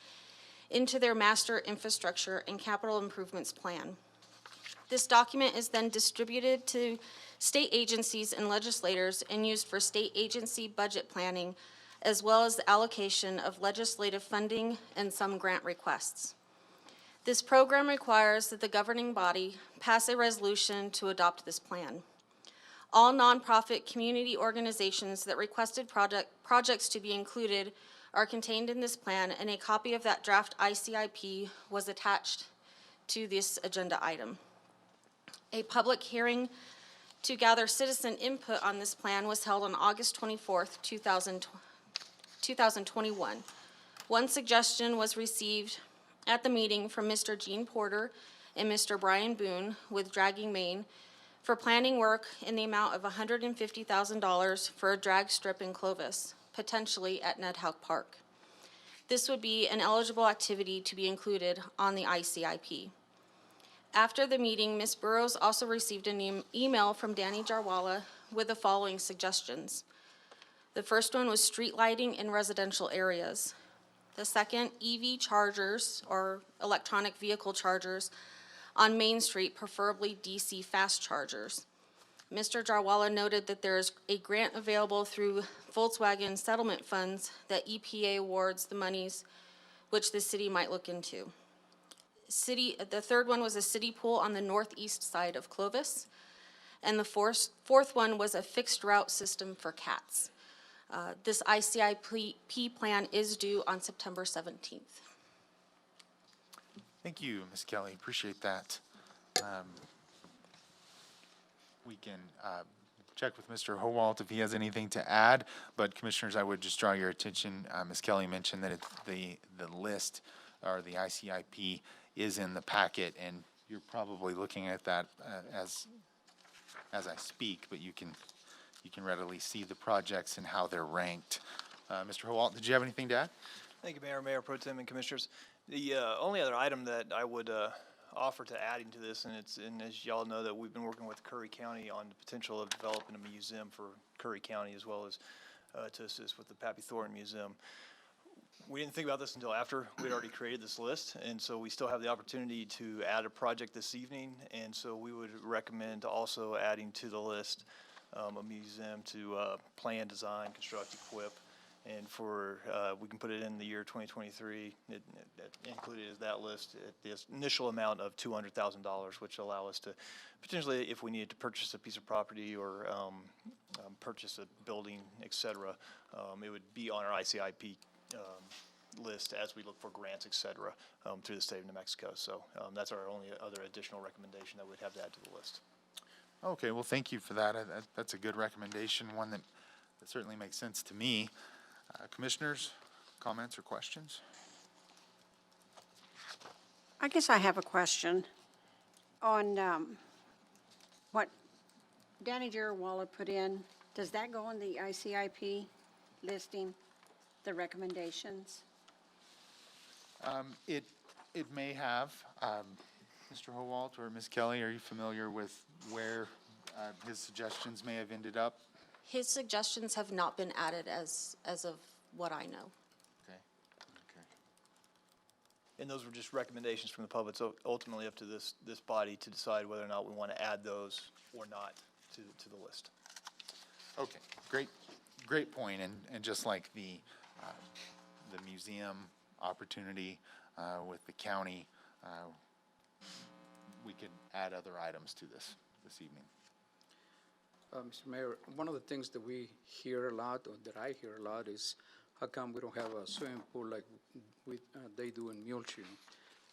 into their Master Infrastructure and Capital Improvements Plan. This document is then distributed to state agencies and legislators and used for state agency budget planning, as well as the allocation of legislative funding and some grant requests. This program requires that the governing body pass a resolution to adopt this plan. All nonprofit community organizations that requested projects to be included are contained in this plan, and a copy of that draft ICIP was attached to this agenda item. A public hearing to gather citizen input on this plan was held on August 24th, 2021. One suggestion was received at the meeting from Mr. Gene Porter and Mr. Brian Boone with Dragging Maine for planning work in the amount of $150,000 for a drag strip in Clovis, potentially at Ned Houck Park. This would be an eligible activity to be included on the ICIP. After the meeting, Ms. Burrows also received an email from Danny Jarwala with the following suggestions. The first one was street lighting in residential areas. The second, EV chargers or electronic vehicle chargers on Main Street, preferably DC fast chargers. Mr. Jarwala noted that there is a grant available through Volkswagen settlement funds that EPA awards the monies which the city might look into. The third one was a city pool on the northeast side of Clovis. And the fourth one was a fixed route system for cats. This ICIP plan is due on September 17th. Thank you, Ms. Kelly. Appreciate that. We can check with Mr. Howalt if he has anything to add, but Commissioners, I would just draw your attention, Ms. Kelly mentioned that the list or the ICIP is in the packet, and you're probably looking at that as I speak, but you can readily see the projects and how they're ranked. Mr. Howalt, did you have anything to add? Thank you, Mayor, Mayor Pro Tem, and Commissioners. The only other item that I would offer to adding to this, and as y'all know, that we've been working with Curry County on the potential of developing a museum for Curry County, as well as to assist with the Pappy Thornton Museum. We didn't think about this until after we'd already created this list, and so we still have the opportunity to add a project this evening, and so we would recommend also adding to the list a museum to plan, design, construct, equip, and for, we can put it in the year 2023, included is that list at the initial amount of $200,000, which allow us to potentially, if we needed to purchase a piece of property or purchase a building, et cetera, it would be on our ICIP list as we look for grants, et cetera, through the state of New Mexico. So that's our only other additional recommendation that we'd have to add to the list. Okay, well, thank you for that. That's a good recommendation, one that certainly makes sense to me. Commissioners, comments or questions? I guess I have a question on what Danny Jarwala put in. Does that go on the ICIP listing, the recommendations? It may have. Mr. Howalt or Ms. Kelly, are you familiar with where his suggestions may have ended up? His suggestions have not been added as of what I know. Okay. Okay. And those were just recommendations from the public, so ultimately up to this body to decide whether or not we want to add those or not to the list. Okay, great point. And just like the museum opportunity with the county, we could add other items to this evening. Mr. Mayor, one of the things that we hear a lot, or that I hear a lot, is how come we don't have a swimming pool like they do in Muleshoe?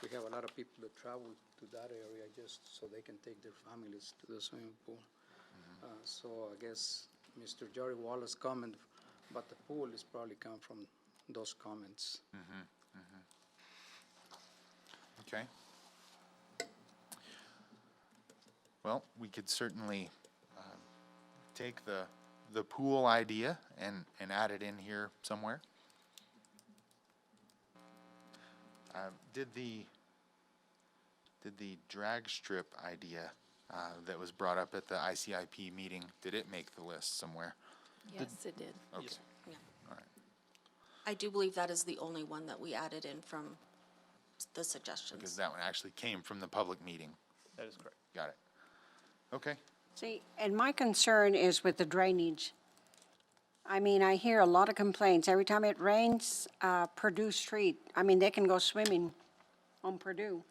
We have a lot of people that travel to that area just so they can take their families to the swimming pool. So I guess Mr. Jerry Wallace's comment about the pool is probably come from those comments. Okay. Well, we could certainly take the pool idea and add it in here somewhere. Did the drag strip idea that was brought up at the ICIP meeting, did it make the list somewhere? Yes, it did. Okay. Yes. Yeah. All right. I do believe that is the only one that we added in from the suggestions. Because that one actually came from the public meeting. That is correct. Got it. Okay. See, and my concern is with the drainage. I mean, I hear a lot of complaints. Every time it rains, Purdue Street, I mean, they can go swimming on Purdue.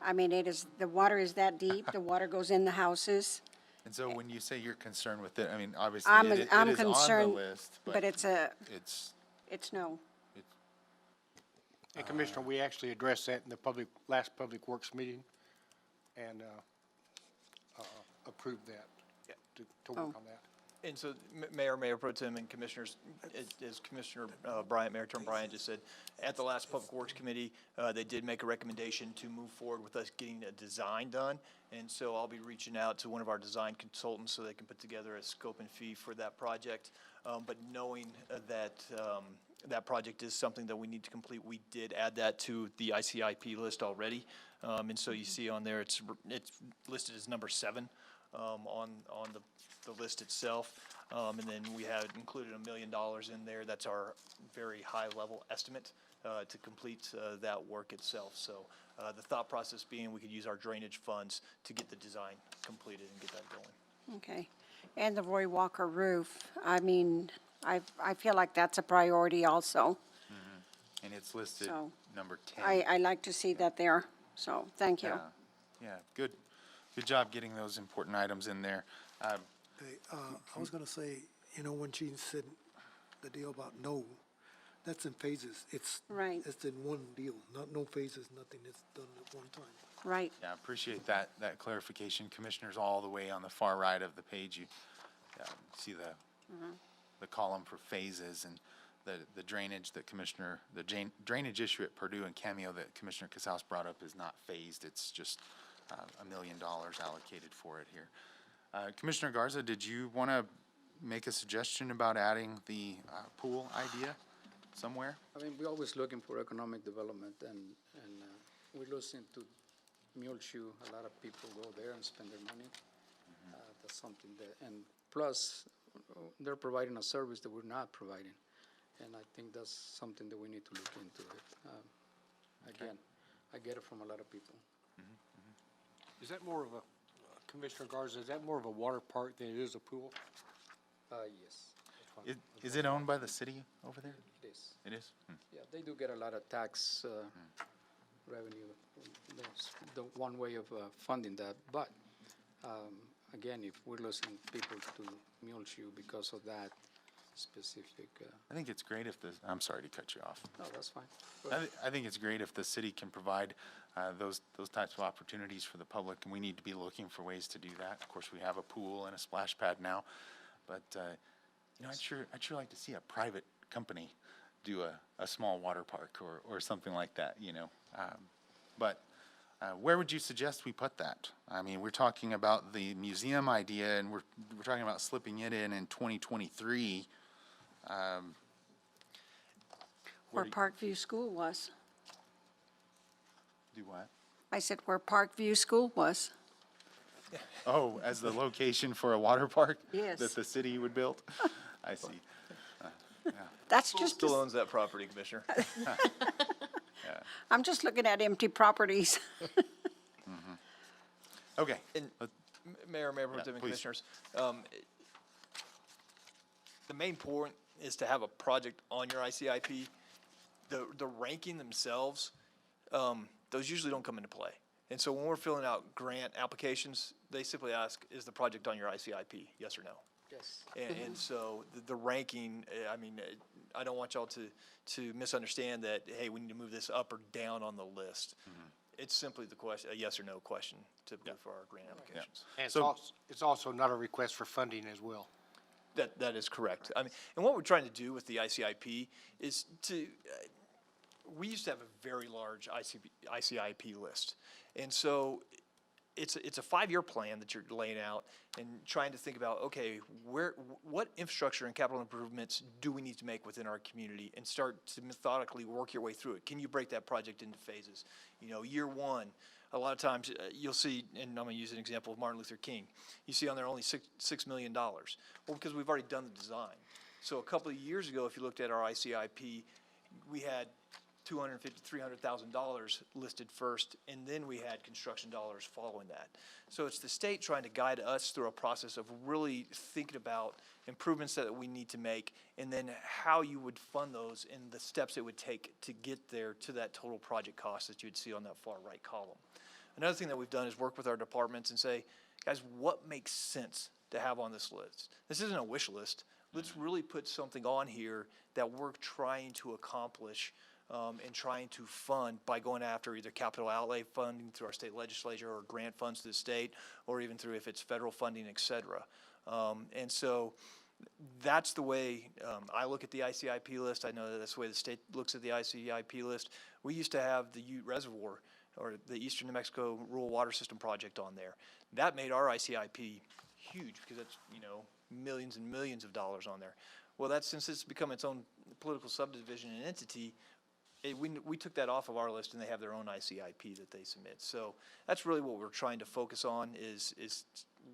I mean, the water is that deep, the water goes in the houses. And so when you say you're concerned with it, I mean, obviously I'm it is on concerned, the list, but it's no. And Commissioner, we actually addressed that in the last Public Works meeting and approved that, to work on that. And so, Mayor Pro Tem, and Commissioners, as Commissioner Mayor Term Bryant just said, at the last Public Works Committee, they did make a recommendation to move forward with us getting a design done. And so I'll be reaching out to one of our design consultants so they can put together a scope and fee for that project. But knowing that that project is something that we need to complete. We did add that to the ICIP list already. And so you see on there, it's listed as number 7 on the list itself. And then we had included $1 million in there. That's our very high level estimate to complete that work itself. So the thought process being we could use our drainage funds to get the design completed and get that going. Okay. And the Roy Walker roof, I mean, I feel like that's a priority also. And it's listed So, number 10. I like to see that there, so thank you. Yeah, yeah, good job getting those important items in there. Hey, I was gonna say, you know, when she said the deal about no, that's in phases. It's in one deal, no phases, nothing. It's done at one time. Right. Yeah, I appreciate that clarification. Commissioners, all the way on the far right of the page, you see the column for phases, and the drainage that the drainage issue at Purdue and Cameo that Commissioner Casals brought up is not phased. It's just $1 million allocated for it here. Commissioner Garza, did you want to make a suggestion about adding the pool idea somewhere? I mean, we're always looking for economic development, and we're listening to Muleshoe. A lot of people go there and spend their money. That's something that, and plus, they're providing a service that we're not providing. And I think that's something that we need to look into it. Again, I get it from a lot of people. Is that more of a, Commissioner Garza, is that more of a water park than it is a pool? Yes. Is it owned by the city over there? It is. It is? Yeah, they do get a lot of tax revenue. That's the one way of funding that. But again, if we're losing people to Muleshoe because of that specific. I think it's great if I'm sorry to cut you off. No, that's fine. I think it's great if the city can provide those types of opportunities for the public, and we need to be looking for ways to do that. Of course, we have a pool and a splash pad now, but you know, I'd sure like to see a private company do a small water park or something like that, you know. But where would you suggest we put that? I mean, we're talking about the museum idea, and we're talking about slipping it in 2023. Where Parkview School was. Do what? I said where Parkview School was. Oh, as the location for a water park? Yes. That the city would build? I see. Yeah. That's just. Still owns that property, Commissioner. I'm just looking at empty properties. Okay. And Mayor Pro Tem and please. Commissioners, the main point is to have a project on your ICIP. The ranking themselves, those usually don't come into play. And so when we're filling out grant applications, they simply ask, is the project on your ICIP, yes or no? Yes. And so the ranking, I mean, I don't want y'all to misunderstand that, hey, we need to move this up or down on the list. It's simply the question, a yes or no question typically for our grant applications. And it's also not a request for funding as well. That is correct. I mean, and what we're trying to do with the ICIP is to, we used to have a very large ICIP list. And so it's a 5-year plan that you're laying out and trying to think about, okay, what infrastructure and capital improvements do we need to make within our community, and start to methodically work your way through it. Can you break that project into phases? You know, year one, a lot of times you'll see, and I'm going to use an example of Martin Luther King. You see on there only $6 million. Well, because we've already done the design. So a couple of years ago, if you looked at our ICIP, we had $250,000 to $300,000 listed first, and then we had construction dollars following that. So it's the state trying to guide us through a process of really thinking about improvements that we need to make, and then how you would fund those and the steps it would take to get there to that total project cost that you'd see on that far right column. Another thing that we've done is work with our departments and say, guys, what makes sense to have on this list? This isn't a wish list. Let's really put something on here that we're trying to accomplish and trying to fund by going after either capital outlay funding through our state legislature, or grant funds to the state, or even through if it's federal funding, et cetera. And so that's the way I look at the ICIP list. I know that that's the way the state looks at the ICIP list. We used to have the Ute Reservoir, or the Eastern New Mexico Rural Water System Project on there. That made our ICIP huge, because that's, you know, millions and millions of dollars on there. Well, since it's become its own political subdivision and entity, we took that off of our list, and they have their own ICIP that they submit. So that's really what we're trying to focus on is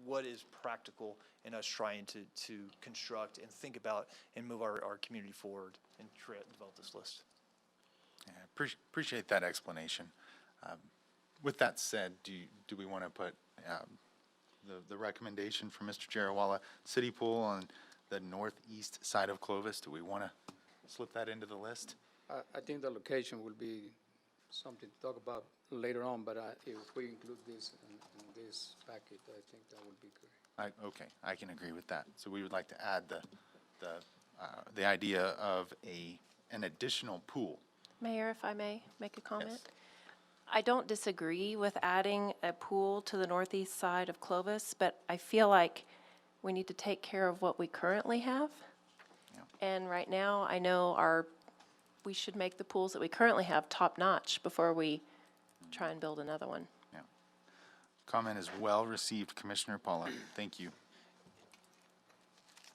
what is practical in us trying to construct and think about and move our community forward and develop this list. Yeah, appreciate that explanation. With that said, do we want to put the recommendation from Mr. Jarawala, city pool on the northeast side of Clovis? Do we want to slip that into the list? I think the location will be something to talk about later on, but if we include this in this packet, I think that would be great. Okay, I can agree with that. So we would like to add the idea of an additional pool. Mayor, if I may make a comment? I don't disagree with adding a pool to the northeast side of Clovis, but I feel like we need to take care of what we currently have. And right now, I know we should make the pools that we currently have top-notch before we try and build another one. Yeah. Comment is well received, Commissioner Paula. Thank you.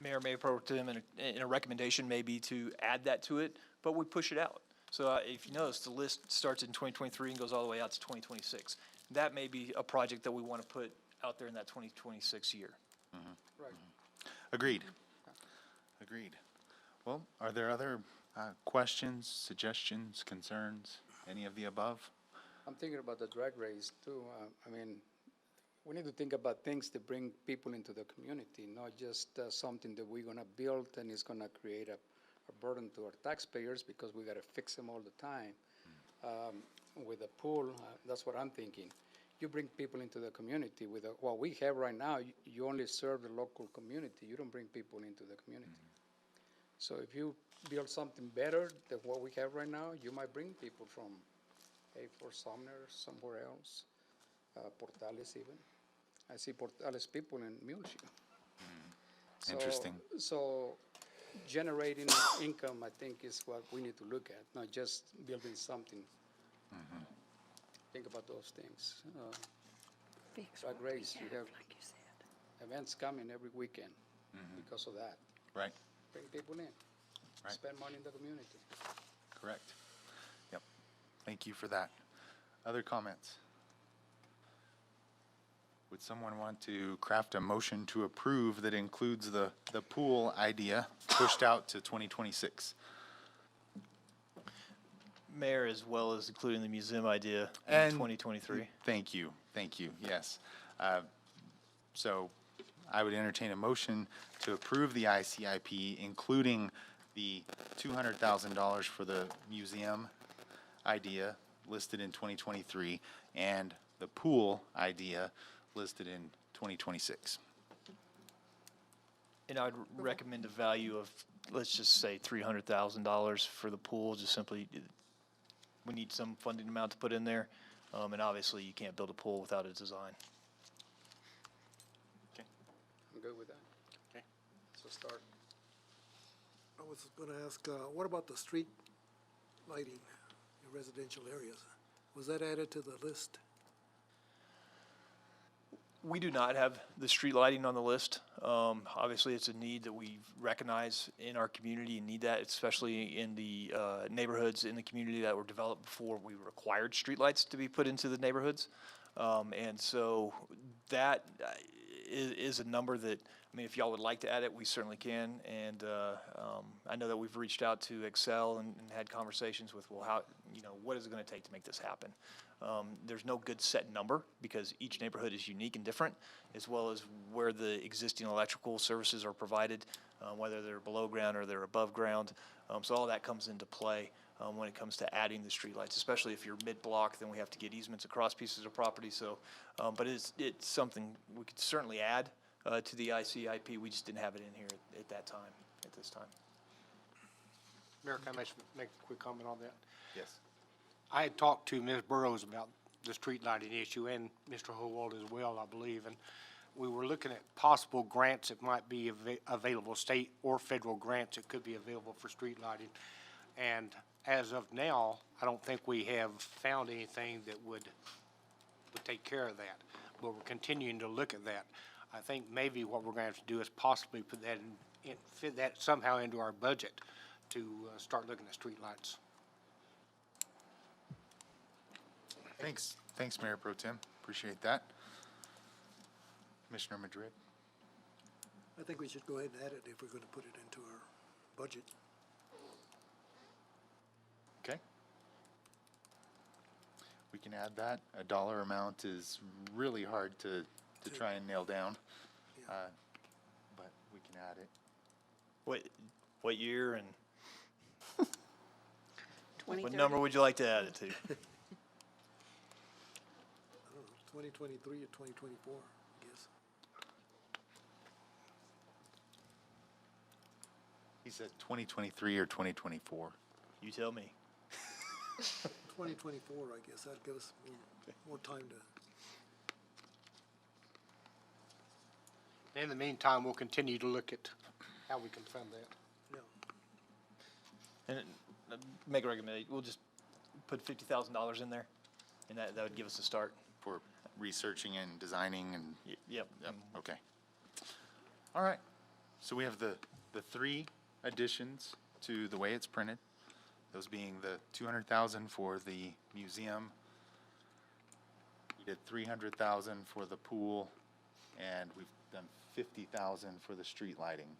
Mayor Pro Tem, in a recommendation maybe to add that to it, but we push it out. So if you notice, the list starts in 2023 and goes all the way out to 2026. That may be a project that we want to put out there in that 2026 year. Right. Agreed. Agreed. Well, are there other questions, suggestions, concerns, any of the above? I'm thinking about the drag race too. I mean, we need to think about things that bring people into the community, not just something that we're gonna build and it's gonna create a burden to our taxpayers because we gotta fix them all the time. With a pool, that's what I'm thinking. You bring people into the community with what we have right now, you only serve the local community. You don't bring people into the community. So if you build something better than what we have right now, you might bring people from, Fort Sumner, somewhere else, Portales even. I see Portales people in Muleshoe. Interesting. So generating income, I think, is what we need to look at, not just building something. Think about those things. Drag race, you have events coming every weekend because of that. Right. Bring people in. Right. Spend money in the community. Correct. Yep. Thank you for that. Other comments? Would someone want to craft a motion to approve that includes the pool idea pushed out to 2026? Mayor, as well as including the museum idea in And 2023. Thank you. Thank you. Yes. So I would entertain a motion to approve the ICIP, including the $200,000 for the museum idea listed in 2023 and the pool idea listed in 2026. And I would recommend a value of, let's just say, $300,000 for the pool, just simply, we need some funding amount to put in there. And obviously, you can't build a pool without a design. I'm good with that. Okay. So start. I was gonna ask, what about the street lighting in residential areas? Was that added to the list? We do not have the street lighting on the list. Obviously, it's a need that we recognize in our community and need that, especially in the neighborhoods in the community that were developed before we required streetlights to be put into the neighborhoods. And so that is a number that, I mean, if y'all would like to add it, we certainly can. And I know that we've reached out to Excel and had conversations with, well, how, what is it going to take to make this happen? There's no good set number because each neighborhood is unique and different, as well as where the existing electrical services are provided, whether they're below ground or they're above ground. So all that comes into play when it comes to adding the streetlights, especially if you're mid-block, then we have to get easements across pieces of property. So, but it's something we could certainly add to the ICIP. We just didn't have it in here at this time. Mayor, can I make a quick comment on that? Yes. I had talked to Ms. Burrows about the street lighting issue and Mr. Howald as well, I believe, and we were looking at possible grants that might be available, state or federal grants that could be available for street lighting. And as of now, I don't think we have found anything that would take care of that, but we're continuing to look at that. I think maybe what we're going to have to do is possibly put that fit that somehow into our budget to start looking at streetlights. Thanks, Mayor Pro Tem. Appreciate that. Commissioner Madrid? I think we should go ahead and add it if we're gonna put it into our budget. Okay. We can add that. A dollar amount is really hard to try and nail down. But we can add it. What year and what 2030? number would you like to add it to? I don't know, 2023 or 2024, I guess. He said 2023 or 2024. You tell me. 2024, I guess, that'd give us more time to, In the meantime, we'll continue to look at how we can fund that. And make a recommendation, we'll just put $50,000 in there, and that would give us a start. For researching and designing and? Yep. Yep, okay. All right. So we have the three additions to the way it's printed. Those being the 200,000 for the museum. We did 300,000 for the pool, and we've done 50,000 for the street lighting.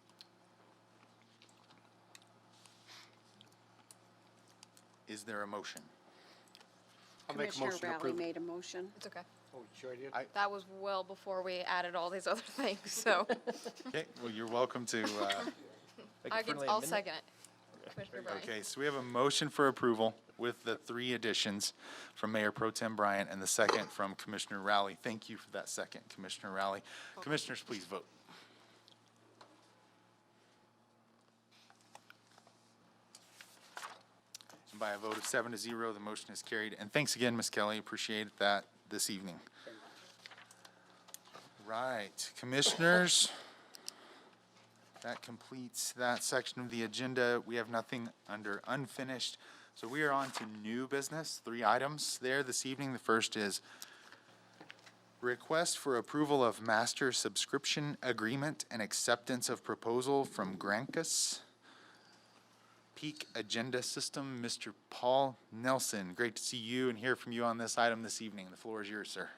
Is there a motion? I'll make a Commissioner motion to Rowley approve. made a motion. It's okay. Oh, you sure I did? That was well before we added all these other things, so Okay, well, you're welcome to, I'll second it. Commissioner Bryant. okay, so we have a motion for approval with the three additions from Mayor Pro Tem Bryant and the second from Commissioner Rowley. Thank you for that second, Commissioner Rowley. Commissioners, please vote. And by a vote of 7-0, the motion is carried. And thanks again, Ms. Kelly. Appreciate that this evening. Right, Commissioners, that completes that section of the agenda. We have nothing under unfinished. So we are on to new business. 3 items there this evening. The first is request for approval of master subscription agreement and acceptance of proposal from Grancus. Peak Agenda System, Mr. Paul Nelson. Great to see you and hear from you on this item this evening. The floor is yours, sir.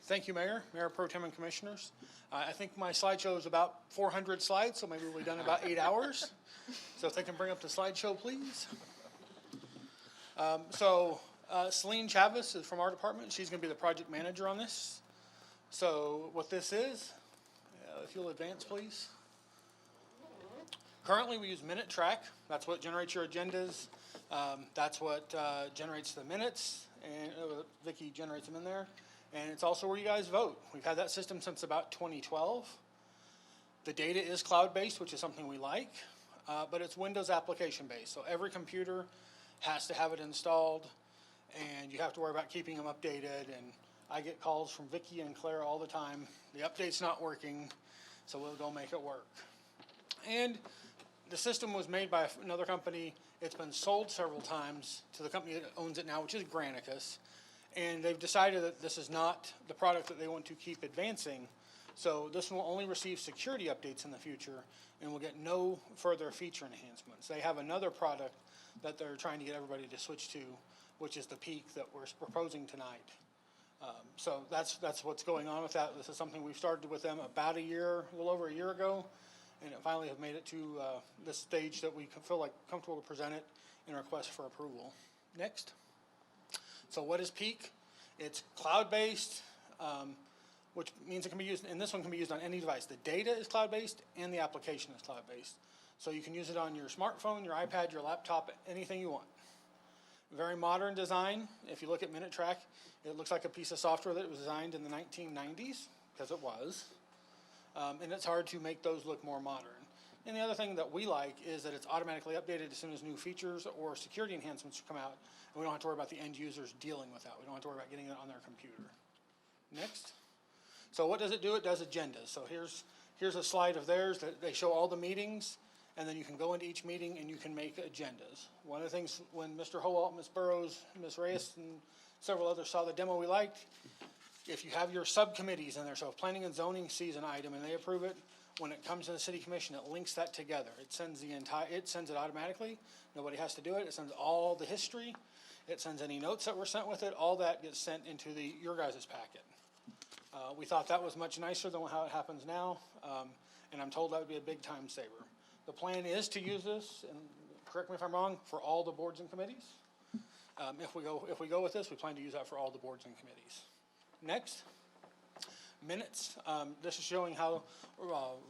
Thank you, Mayor, Mayor Pro Tem and Commissioners. I think my slideshow is about 400 slides, so maybe we'll be done in about 8 hours. So if they can bring up the slideshow, please. Celine Chavez is from our department. She's going to be the project manager on this. So what this is, if you'll advance, please. Currently, we use Minute Track. That's what generates your agendas. That's what generates the minutes, and Vicki generates them in there. And it's also where you guys vote. We've had that system since about 2012. The data is cloud-based, which is something we like, but it's Windows application-based. So every computer has to have it installed, and you have to worry about keeping them updated. And I get calls from Vicki and Claire all the time. The update's not working, so we'll go make it work. And the system was made by another company. It's been sold several times to the company that owns it now, which is Granicus. And they've decided that this is not the product that they want to keep advancing. So this will only receive security updates in the future and will get no further feature enhancements. They have another product that they're trying to get everybody to switch to, which is the Peak that we're proposing tonight. So that's what's going on with that. This is something we've started with them about a little over a year ago, and it finally have made it to this stage that we feel like comfortable to present it in a request for approval. Next. So what is Peak? It's cloud-based, which means it can be used, and this one can be used on any device. The data is cloud-based and the application is cloud-based. So you can use it on your smartphone, your iPad, your laptop, anything you want. Very modern design. If you look at Minute Track, it looks like a piece of software that was designed in the 1990s, because it was. And it's hard to make those look more modern. And the other thing that we like is that it's automatically updated as soon as new features or security enhancements come out, and we don't have to worry about the end users dealing with that. We don't have to worry about getting it on their computer. Next. So what does it do? It does agendas. So here's a slide of theirs that they show all the meetings, and then you can go into each meeting and you can make agendas. One of the things when Mr. Howalt, Ms. Burrows, Ms. Reyes, and several others saw the demo we liked, if you have your subcommittees in there, so if Planning and Zoning sees an item and they approve it, When it comes to the city commission, it links that together. It sends it sends it automatically. Nobody has to do it. It sends all the history. It sends any notes that were sent with it. All that gets sent into your guys' packet. We thought that was much nicer than how it happens now, and I'm told that would be a big time saver. The plan is to use this, and correct me if I'm wrong, for all the boards and committees. If we go with this, we plan to use that for all the boards and committees. Next, minutes. This is showing how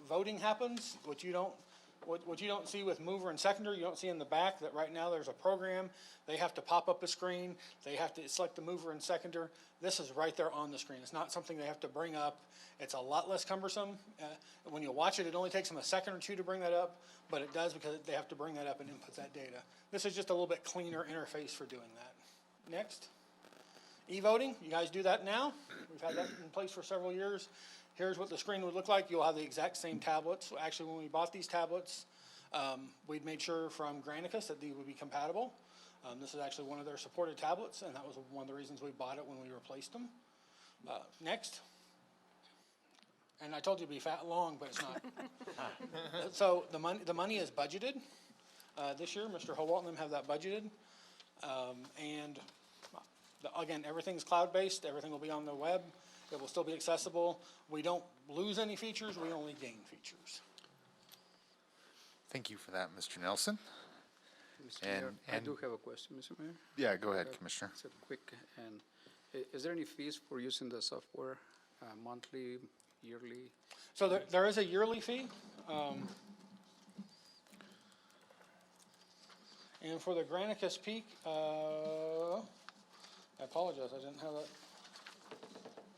voting happens. What you don't see with mover and seconder, you don't see in the back that right now there's a program. They have to pop up a screen. They have to select the mover and seconder. This is right there on the screen. It's not something they have to bring up. It's a lot less cumbersome. When you watch it, it only takes them a second or two to bring that up, but it does because they have to bring that up and input that data. This is just a little bit cleaner interface for doing that. Next. E-voting, you guys do that now. We've had that in place for several years. Here's what the screen would look like. You'll have the exact same tablets. Actually, when we bought these tablets, we'd made sure from Granicus that they would be compatible. This is actually one of their supported tablets, and that was one of the reasons we bought it when we replaced them. Next. And I told you it'd be long, but it's not. So the money is budgeted. This year, Mr. Howalt and them have that budgeted. And again, everything's cloud-based. Everything will be on the web. It will still be accessible. We don't lose any features. We only gain features. Thank you for that, Mr. Nelson. Mr. Mayor, I do have a question, Mr. Mayor. Yeah, go ahead, Commissioner. It's a quick, and is there any fees for using the software, monthly, yearly? So there is a yearly fee. And for the Granicus Peak, I apologize, I didn't have that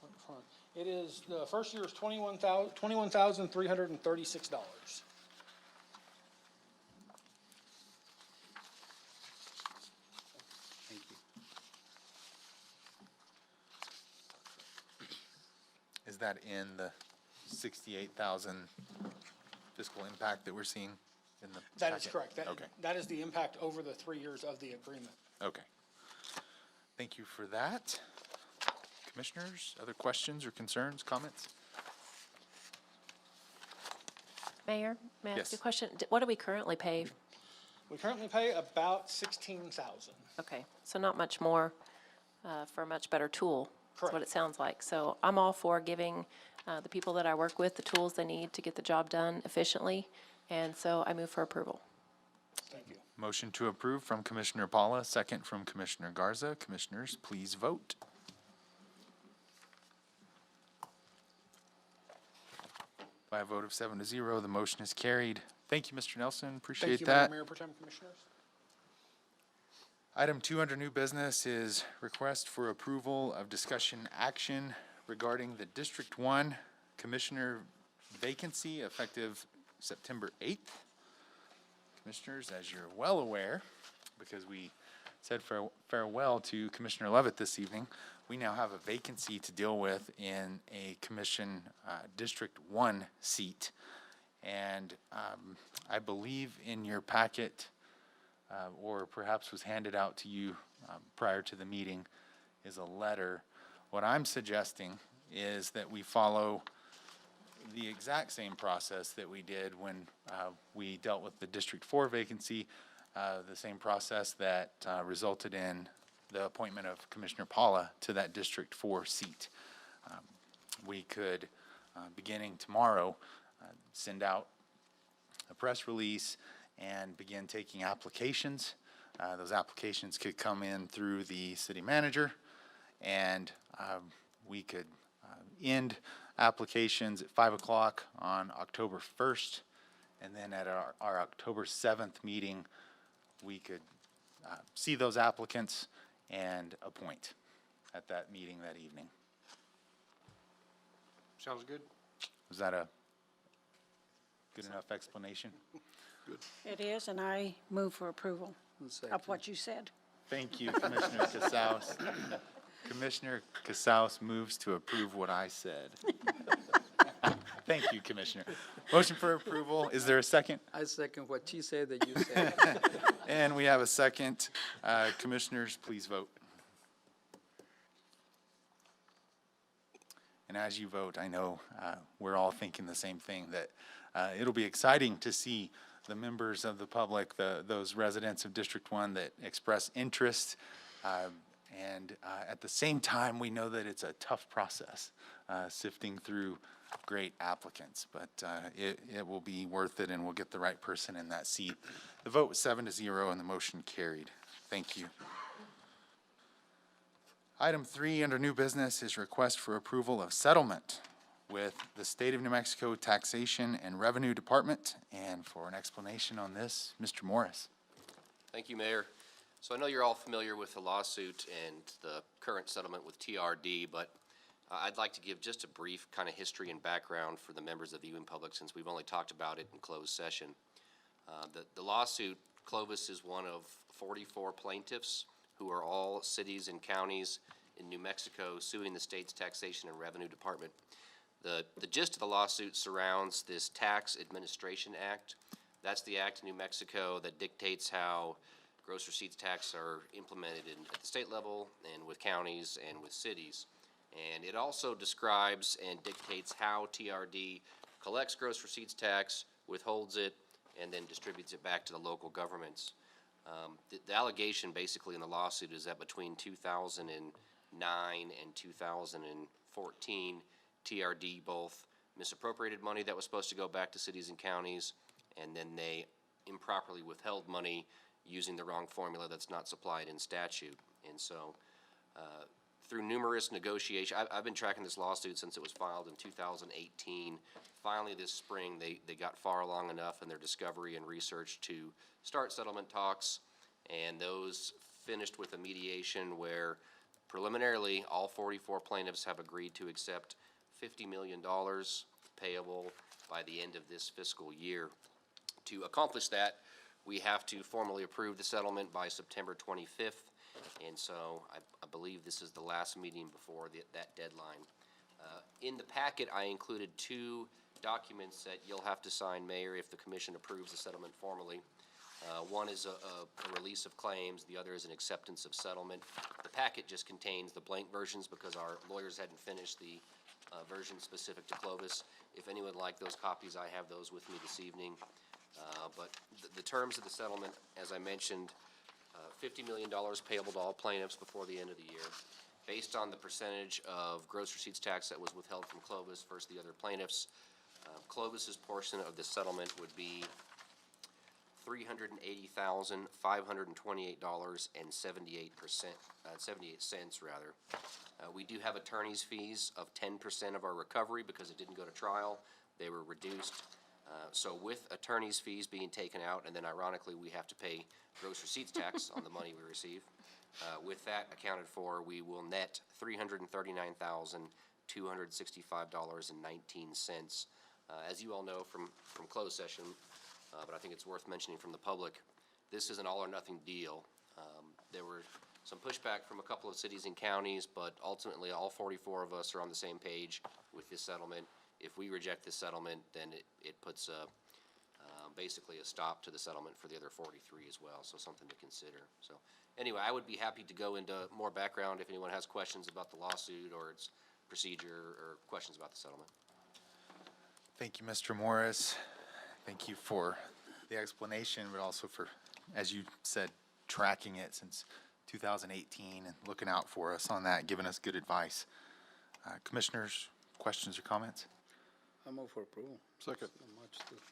up front. It is, the first year is $21,336. Thank you. Is that in the 68,000 fiscal impact that we're seeing in the That is packet? correct. Okay. That is the impact over the 3 years of the agreement. Okay. Thank you for that. Commissioners, other questions or concerns, comments? Mayor, may I ask Yes. you a question? What do we currently pay? We currently pay about $16,000. Okay, so not much more for a much better tool. That's what it sounds like. So I'm all for giving the people that I work with the tools they need to get the job done efficiently, and so I move for approval. Thank you. Motion to approve from Commissioner Paula, second from Commissioner Garza. Commissioners, please vote. By a vote of 7-0, the motion is carried. Thank you, Mr. Nelson. Appreciate Thank you, that. Mayor Pro Tem Commissioners. Item 2 under new business is request for approval of discussion action regarding the District 1 Commissioner vacancy effective September 8th. Commissioners, as you're well aware, because we said farewell to Commissioner Lovett this evening, we now have a vacancy to deal with in a commission District 1 seat. And I believe in your packet, or perhaps was handed out to you prior to the meeting, is a letter. What I'm suggesting is that we follow the exact same process that we did when we dealt with the District 4 vacancy, the same process that resulted in the appointment of Commissioner Paula to that District 4 seat. We could, beginning tomorrow, send out a press release and begin taking applications. Those applications could come in through the city manager, and we could end applications at 5 o'clock on October 1st, and then at our October 7th meeting, we could see those applicants and appoint at that meeting that evening. Sounds good. Was that a good enough explanation? Good. It is, and I move for approval of what you said. Thank you, Commissioner Casals. Commissioner Casals moves to approve what I said. Thank you, Commissioner. Motion for approval. Is there a second? I second what she said that you said. And we have a second. Commissioners, please vote. And as you vote, I know we're all thinking the same thing, that it'll be exciting to see the members of the public, those residents of District 1 that express interest. And at the same time, we know that it's a tough process, sifting through great applicants, but it will be worth it, and we'll get the right person in that seat. The vote was 7-0, and the motion carried. Thank you. Item 3 under new business is request for approval of settlement with the State of New Mexico Taxation and Revenue Department. And for an explanation on this, Mr. Morris. Thank you, Mayor. So I know you're all familiar with the lawsuit and the current settlement with TRD, but I'd like to give just a brief kind of history and background for the members of the viewing public, since we've only talked about it in closed session. The lawsuit, Clovis is one of 44 plaintiffs who are all cities and counties in New Mexico suing the state's Taxation and Revenue Department. The gist of the lawsuit surrounds this Tax Administration Act. That's the act in New Mexico that dictates how gross receipts tax are implemented at the state level and with counties and with cities. And it also describes and dictates how TRD collects gross receipts tax, withholds it, and then distributes it back to the local governments. The allegation basically in the lawsuit is that between 2009 and 2014, TRD both misappropriated money that was supposed to go back to cities and counties, and then they improperly withheld money using the wrong formula that's not supplied in statute. And so through numerous negotiations, I've been tracking this lawsuit since it was filed in 2018. Finally this spring, they got far along enough in their discovery and research to start settlement talks, and those finished with a mediation where preliminarily all 44 plaintiffs have agreed to accept $50 million payable by the end of this fiscal year. To accomplish that, we have to formally approve the settlement by September 25th, and so I believe this is the last meeting before that deadline. In the packet, I included 2 documents that you'll have to sign, Mayor, if the commission approves the settlement formally. One is a release of claims, the other is an acceptance of settlement. The packet just contains the blank versions because our lawyers hadn't finished the version specific to Clovis. If anyone would like those copies, I have those with me this evening. But the terms of the settlement, as I mentioned, $50 million payable to all plaintiffs before the end of the year. Based on the percentage of gross receipts tax that was withheld from Clovis versus the other plaintiffs, Clovis's portion of the settlement would be $380,528.78 rather. We do have attorney's fees of 10% of our recovery because it didn't go to trial. They were reduced. So with attorney's fees being taken out, and then ironically we have to pay gross receipts tax on the money we receive, with that accounted for, we will net $339,265.19. As you all know from closed session, but I think it's worth mentioning from the public, this is an all or nothing deal. There were some pushback from a couple of cities and counties, but ultimately all 44 of us are on the same page with this settlement. If we reject this settlement, then it puts basically a stop to the settlement for the other 43 as well, so something to consider. So anyway, I would be happy to go into more background if anyone has questions about the lawsuit or its procedure or questions about the settlement. Thank you, Mr. Morris. Thank you for the explanation, but also for, as you said, tracking it since 2018 and looking out for us on that, giving us good advice. Commissioners, questions or comments? I move for approval. Second.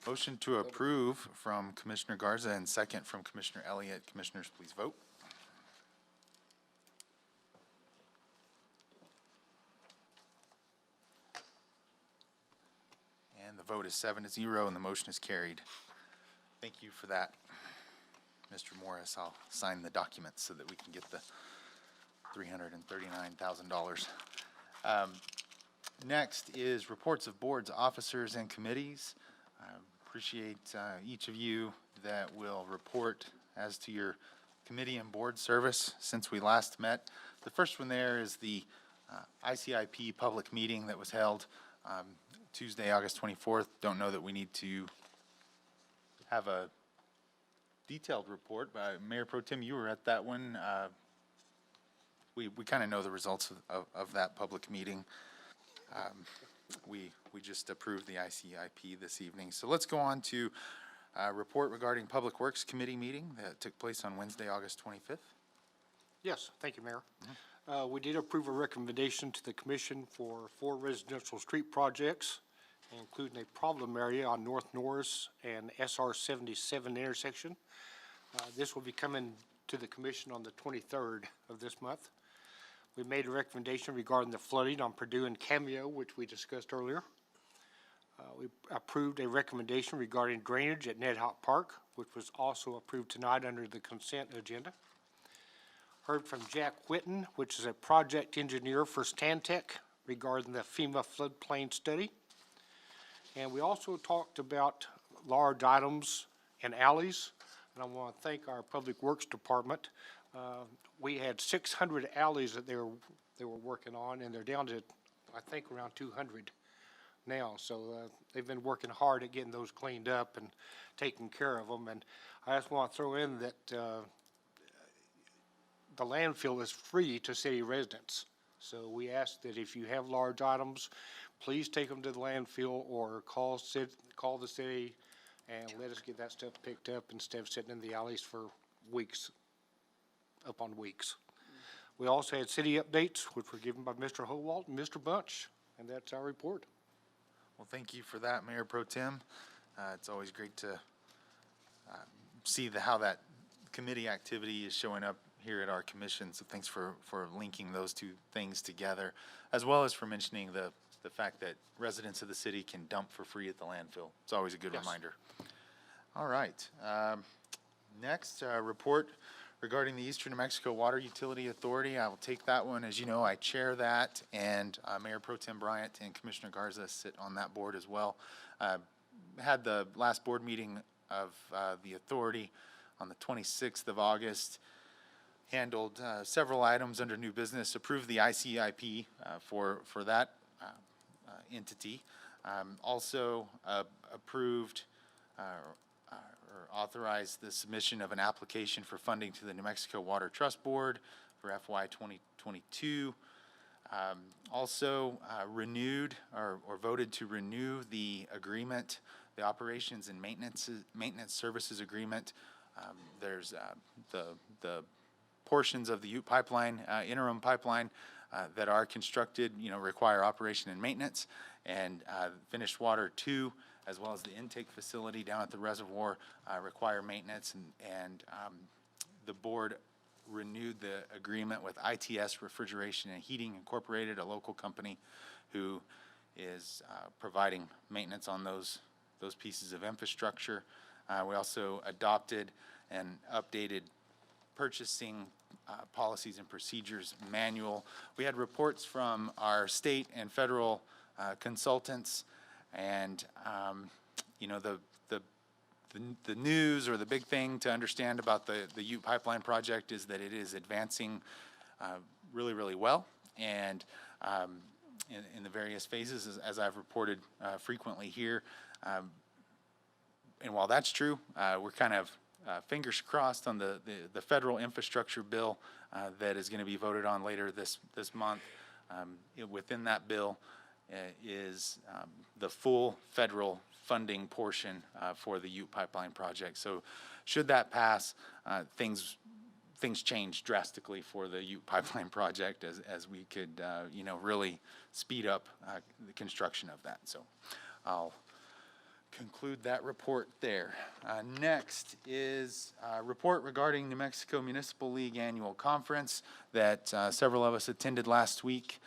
Motion to approve from Commissioner Garza and second from Commissioner Elliott. Commissioners, please vote. And the vote is 7-0 and the motion is carried. Thank you for that, Mr. Morris. I'll sign the documents so that we can get the $339,000. Next is reports of boards, officers, and committees. I appreciate each of you that will report as to your committee and board service since we last met. The first one there is the ICIP public meeting that was held Tuesday, August 24th. Don't know that we need to have a detailed report, but Mayor Pro Tem, you were at that one. We kind of know the results of that public meeting. we just approved the ICIP this evening. So let's go on to report regarding Public Works Committee meeting that took place on Wednesday, August 25th. Yes, thank you, Mayor. We did approve a recommendation to the commission for 4 residential street projects, including a problem area on North Norris and SR 77 intersection. This will be coming to the commission on the 23rd of this month. We made a recommendation regarding the flooding on Purdue and Cameo, which we discussed earlier. We approved a recommendation regarding drainage at Ned Hop Park, which was also approved tonight under the consent agenda. Heard from Jack Whitten, which is a project engineer for Stantec regarding the FEMA floodplain study. And we also talked about large items and alleys, and I want to thank our Public Works Department. We had 600 alleys that they were working on, and they're down to, I think, around 200 now. So they've been working hard at getting those cleaned up and taking care of them. And I just want to throw in that the landfill is free to city residents. So we ask that if you have large items, please take them to the landfill or call the city and let us get that stuff picked up instead of sitting in the alleys for weeks, upon weeks. We also had city updates, which were given by Mr. Howald and Mr. Bunch, and that's our report. Well, thank you for that, Mayor Pro Tem. It's always great to see how that committee activity is showing up here at our commission. So thanks for linking those two things together, as well as for mentioning the fact that residents of the city can dump for free at the landfill. It's always a good reminder. All right. Next, report regarding the Eastern New Mexico Water Utility Authority. I will take that one. As you know, I chair that, and Mayor Pro Tem Bryant and Commissioner Garza sit on that board as well. Had the last board meeting of the authority on the 26th of August. Handled several items under new business, approved the ICIP for that entity. Also approved or authorized the submission of an application for funding to the New Mexico Water Trust Board for FY 2022. Also renewed or voted to renew the agreement, the operations and maintenance services agreement. There's the portions of the Ute pipeline, interim pipeline, that are constructed, require operation and maintenance, and finished water 2, as well as the intake facility down at the reservoir, require maintenance, and the board renewed the agreement with ITS Refrigeration and Heating Incorporated, a local company who is providing maintenance on those pieces of infrastructure. We also adopted and updated purchasing policies and procedures manual. We had reports from our state and federal consultants, and the news or the big thing to understand about the Ute pipeline project is that it is advancing really, really well, and in the various phases, as I've reported frequently here. And while that's true, we're kind of fingers crossed on the federal infrastructure bill that is going to be voted on later this month. Within that bill is the full federal funding portion for the Ute pipeline project. So should that pass, things change drastically for the Ute pipeline project as we could really speed up the construction of that. So I'll conclude that report there. Next is a report regarding New Mexico Municipal League Annual Conference that several of us attended last week.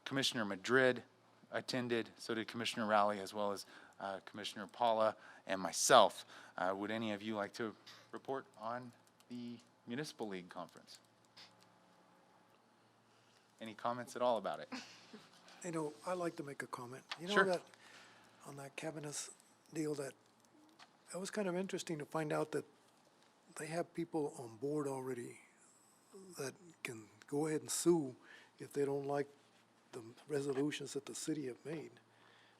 Commissioner Madrid attended, so did Commissioner Rowley, as well as Commissioner Paula and myself. Would any of you like to report on the Municipal League Conference? Any comments at all about it? I'd like to make a comment. Sure. That on that cabinet deal, that it was kind of interesting to find out that they have people on board already that can go ahead and sue if they don't like the resolutions that the city have made,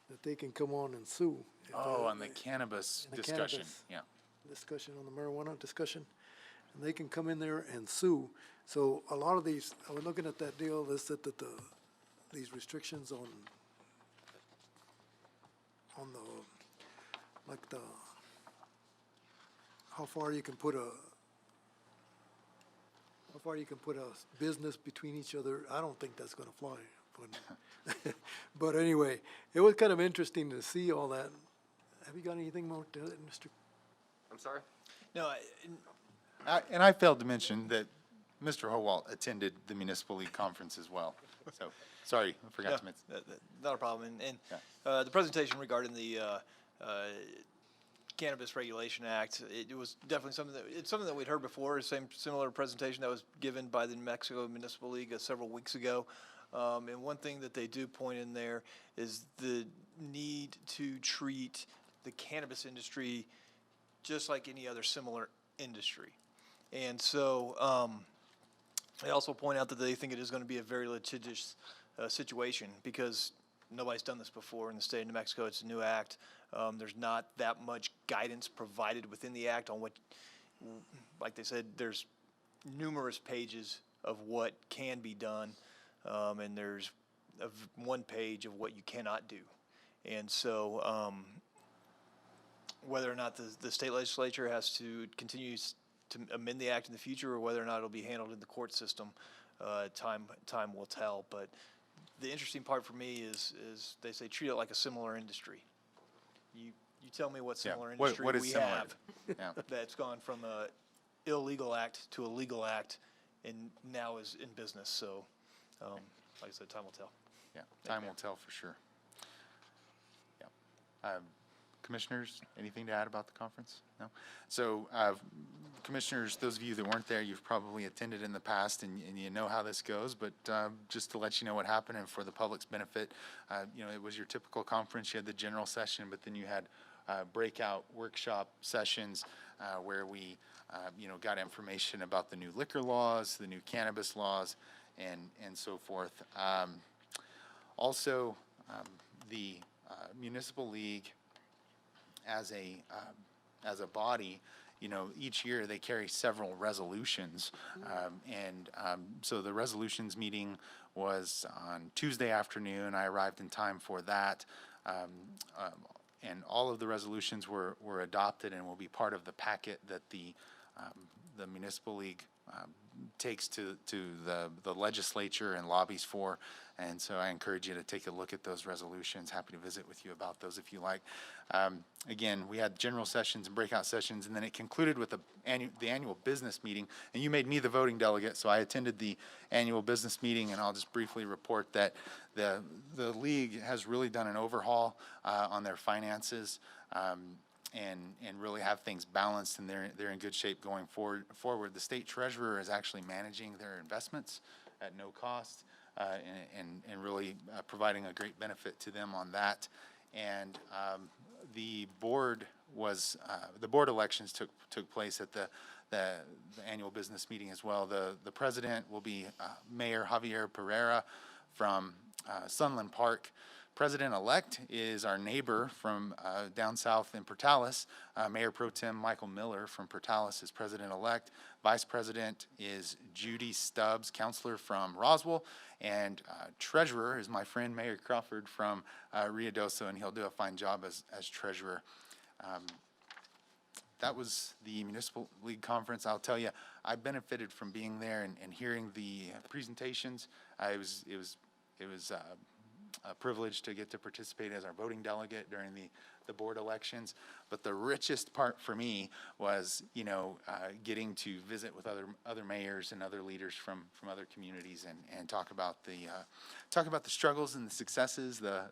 that they can come on and sue. On the cannabis discussion, yeah. Discussion on the marijuana discussion, and they can come in there and sue. So a lot of these, I was looking at that deal, they said that these restrictions on on the, like the, how far you can put a business between each other. I don't think that's gonna fly. But anyway, it was kind of interesting to see all that. Have you got anything more to it, Mr.? I'm sorry? No, And I failed to mention that Mr. Howalt attended the Municipal League Conference as well. So, sorry, I forgot to mention. not a problem. And the presentation regarding the Cannabis Regulation Act, it was definitely something that we'd heard before. Similar presentation that was given by the New Mexico Municipal League several weeks ago. And one thing that they do point in there is the need to treat the cannabis industry just like any other similar industry. And so they also point out that they think it is going to be a very litigious situation because nobody's done this before in the state of New Mexico. It's a new act. There's not that much guidance provided within the act on what, like they said, there's numerous pages of what can be done, and there's one page of what you cannot do. And so whether or not the state legislature has to continue to amend the act in the future or whether or not it'll be handled in the court system, time will tell. But the interesting part for me is they say treat it like a similar industry. You tell me what similar industry what is we similar? have that's gone from a illegal act to a legal act and now is in business. So, like I said, time will tell. Yeah, time will tell for sure. Yeah. Commissioners, anything to add about the conference? No? So, Commissioners, those of you that weren't there, you've probably attended in the past and you know how this goes, but just to let you know what happened and for the public's benefit, it was your typical conference. You had the general session, but then you had breakout workshop sessions where we, got information about the new liquor laws, the new cannabis laws, and so forth. Also, the Municipal League as a body, each year they carry several resolutions. So the resolutions meeting was on Tuesday afternoon. I arrived in time for that. And all of the resolutions were adopted and will be part of the packet that the Municipal League takes to the legislature and lobbies for. And so I encourage you to take a look at those resolutions. Happy to visit with you about those if you like. Again, we had general sessions and breakout sessions, and then it concluded with the annual business meeting. And you made me the voting delegate, so I attended the annual business meeting, and I'll just briefly report that the league has really done an overhaul on their finances. And really have things balanced, and they're in good shape going forward. The state treasurer is actually managing their investments at no cost, and really providing a great benefit to them on that. And the board elections took place at the annual business meeting as well. The president will be Mayor Javier Pereira from Sunland Park. President-elect is our neighbor from down south in Portales. Mayor Pro Tem Michael Miller from Portales is president-elect. Vice President is Judy Stubbs, counselor from Roswell. And treasurer is my friend Mayor Crawford from Ruidoso, and he'll do a fine job as treasurer. That was the Municipal League Conference. I'll tell you, I benefited from being there and hearing the presentations. It was a privilege to get to participate as our voting delegate during the board elections. But the richest part for me was, getting to visit with other mayors and other leaders from other communities and talk about the struggles and the successes, the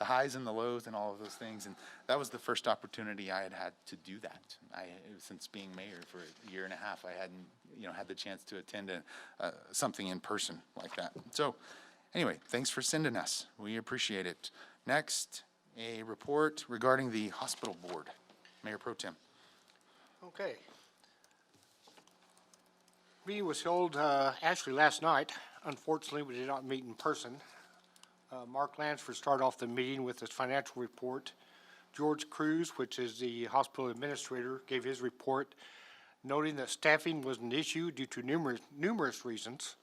highs and the lows and all of those things. And that was the first opportunity I had to do that. Since being mayor for a year and a half, I hadn't, had the chance to attend something in person like that. So, anyway, thanks for sending us. We appreciate it. Next, a report regarding the hospital board. Mayor Pro Tem. Okay. Meeting was held actually last night. Unfortunately, we did not meet in person. Mark Lansford started off the meeting with his financial report. George Cruz, which is the hospital administrator, gave his report, noting that staffing was an issue due to numerous reasons.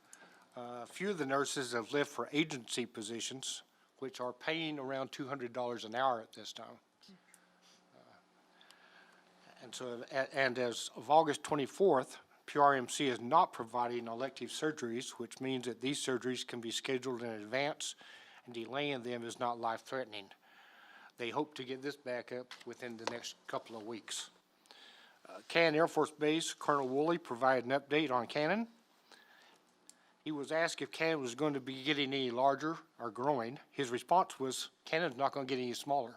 A few of the nurses have left for agency positions, which are paying around $200 an hour at this time. And so, and as of August 24th, PRMC is not providing elective surgeries, which means that these surgeries can be scheduled in advance, and delaying them is not life-threatening. They hope to get this back up within the next couple of weeks. Cannon Air Force Base, Colonel Woolley provided an update on Cannon. He was asked if Cannon was going to be getting any larger or growing. His response was, Cannon's not going to get any smaller.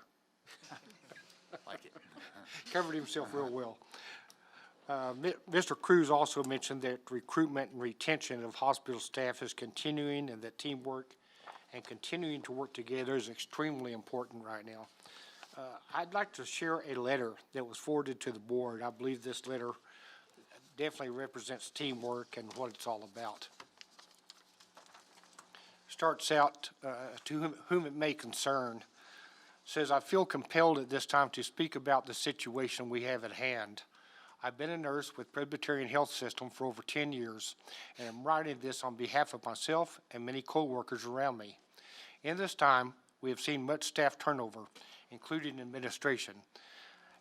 Like it. Covered himself real well. Mr. Cruz also mentioned that recruitment and retention of hospital staff is continuing, and that teamwork and continuing to work together is extremely important right now. I'd like to share a letter that was forwarded to the board. I believe this letter definitely represents teamwork and what it's all about. Starts out, to whom it may concern, says, I feel compelled at this time to speak about the situation we have at hand. I've been a nurse with Presbyterian Health System for over 10 years, and I'm writing this on behalf of myself and many co-workers around me. In this time, we have seen much staff turnover, including administration.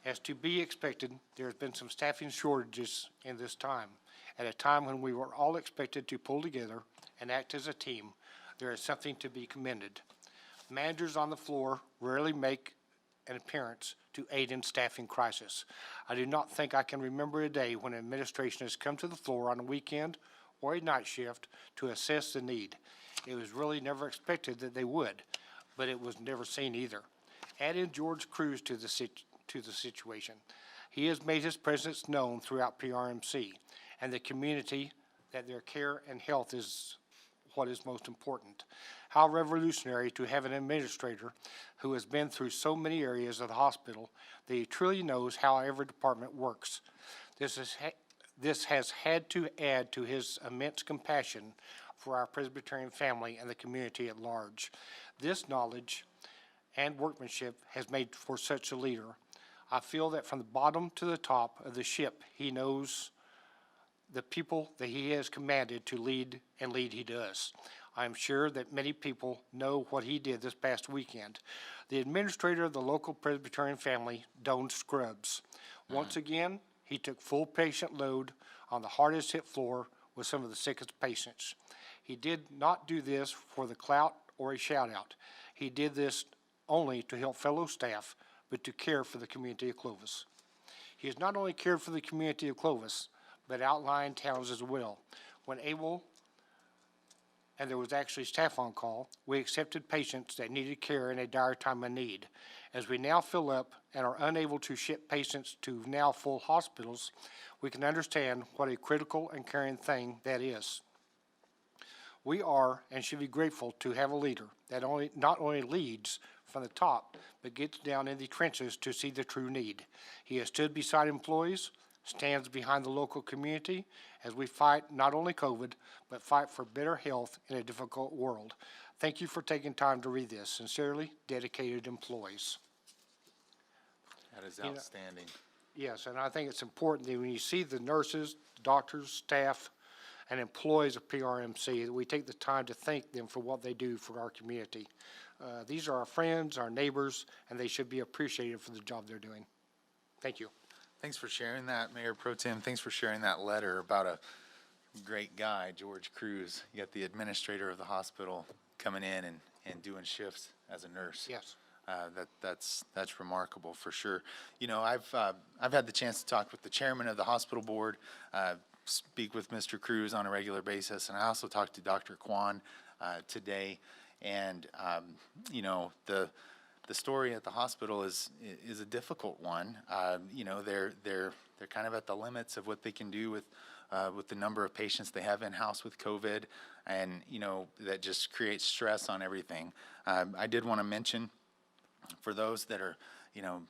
As to be expected, there has been some staffing shortages in this time. At a time when we were all expected to pull together and act as a team, there is something to be commended. Managers on the floor rarely make an appearance to aid in staffing crisis. I do not think I can remember a day when administration has come to the floor on a weekend or a night shift to assess the need. It was really never expected that they would, but it was never seen either. Add in George Cruz to the situation. He has made his presence known throughout PRMC and the community that their care and health is what is most important. How revolutionary to have an administrator who has been through so many areas of the hospital that he truly knows how every department works. This has had to add to his immense compassion for our Presbyterian family and the community at large. This knowledge and workmanship has made for such a leader. I feel that from the bottom to the top of the ship, he knows the people that he has commanded to lead, and lead he does. I am sure that many people know what he did this past weekend. The administrator of the local Presbyterian family donned scrubs. Once again, he took full patient load on the hardest hit floor with some of the sickest patients. He did not do this for the clout or a shout out. He did this only to help fellow staff, but to care for the community of Clovis. He has not only cared for the community of Clovis, but outlying towns as well. When able, and there was actually staff on call, we accepted patients that needed care in a dire time of need. As we now fill up and are unable to ship patients to now full hospitals, we can understand what a critical and caring thing that is. We are and should be grateful to have a leader that not only leads from the top, but gets down in the trenches to see the true need. He has stood beside employees, stands behind the local community as we fight not only COVID, but fight for better health in a difficult world. Thank you for taking time to read this. Sincerely, dedicated employees. That is outstanding. Yes, and I think it's important that when you see the nurses, doctors, staff, and employees of PRMC, that we take the time to thank them for what they do for our community. These are our friends, our neighbors, and they should be appreciated for the job they're doing. Thank you. Thanks for sharing that, Mayor Pro Tem. Thanks for sharing that letter about a great guy, George Cruz. You got the administrator of the hospital coming in and doing shifts as a nurse. Yes. That's remarkable for sure. You know, I've had the chance to talk with the chairman of the hospital board, speak with Mr. Cruz on a regular basis, and I also talked to Dr. Kwan today. And you know, the story at the hospital is a difficult one. You know, they're kind of at the limits of what they can do with the number of patients they have in house with COVID, and you know, that just creates stress on everything. I did want to mention, for those that are, you know,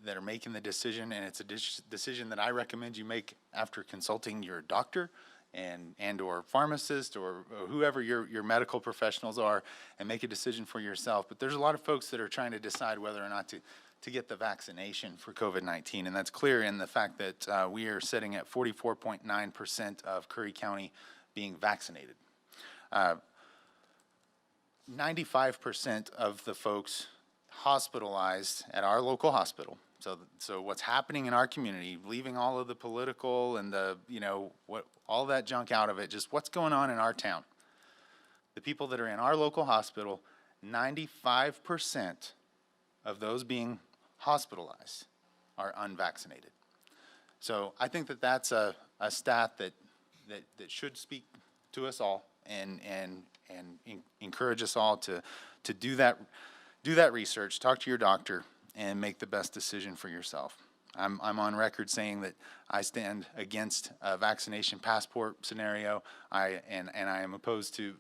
that are making the decision, and it's a decision that I recommend you make after consulting your doctor and or pharmacist or whoever your medical professionals are, and make a decision for yourself. But there's a lot of folks that are trying to decide whether or not to get the vaccination for COVID-19, and that's clear in the fact that we are sitting at 44.9% of Curry County being vaccinated. 95% of the folks hospitalized at our local hospital, so what's happening in our community, leaving all of the political and the, all that junk out of it, just what's going on in our town. The people that are in our local hospital, 95% of those being hospitalized are unvaccinated. So I think that that's a stat that should speak to us all and encourage us all to do that research, talk to your doctor, and make the best decision for yourself. I'm on record saying that I stand against a vaccination passport scenario. I am opposed to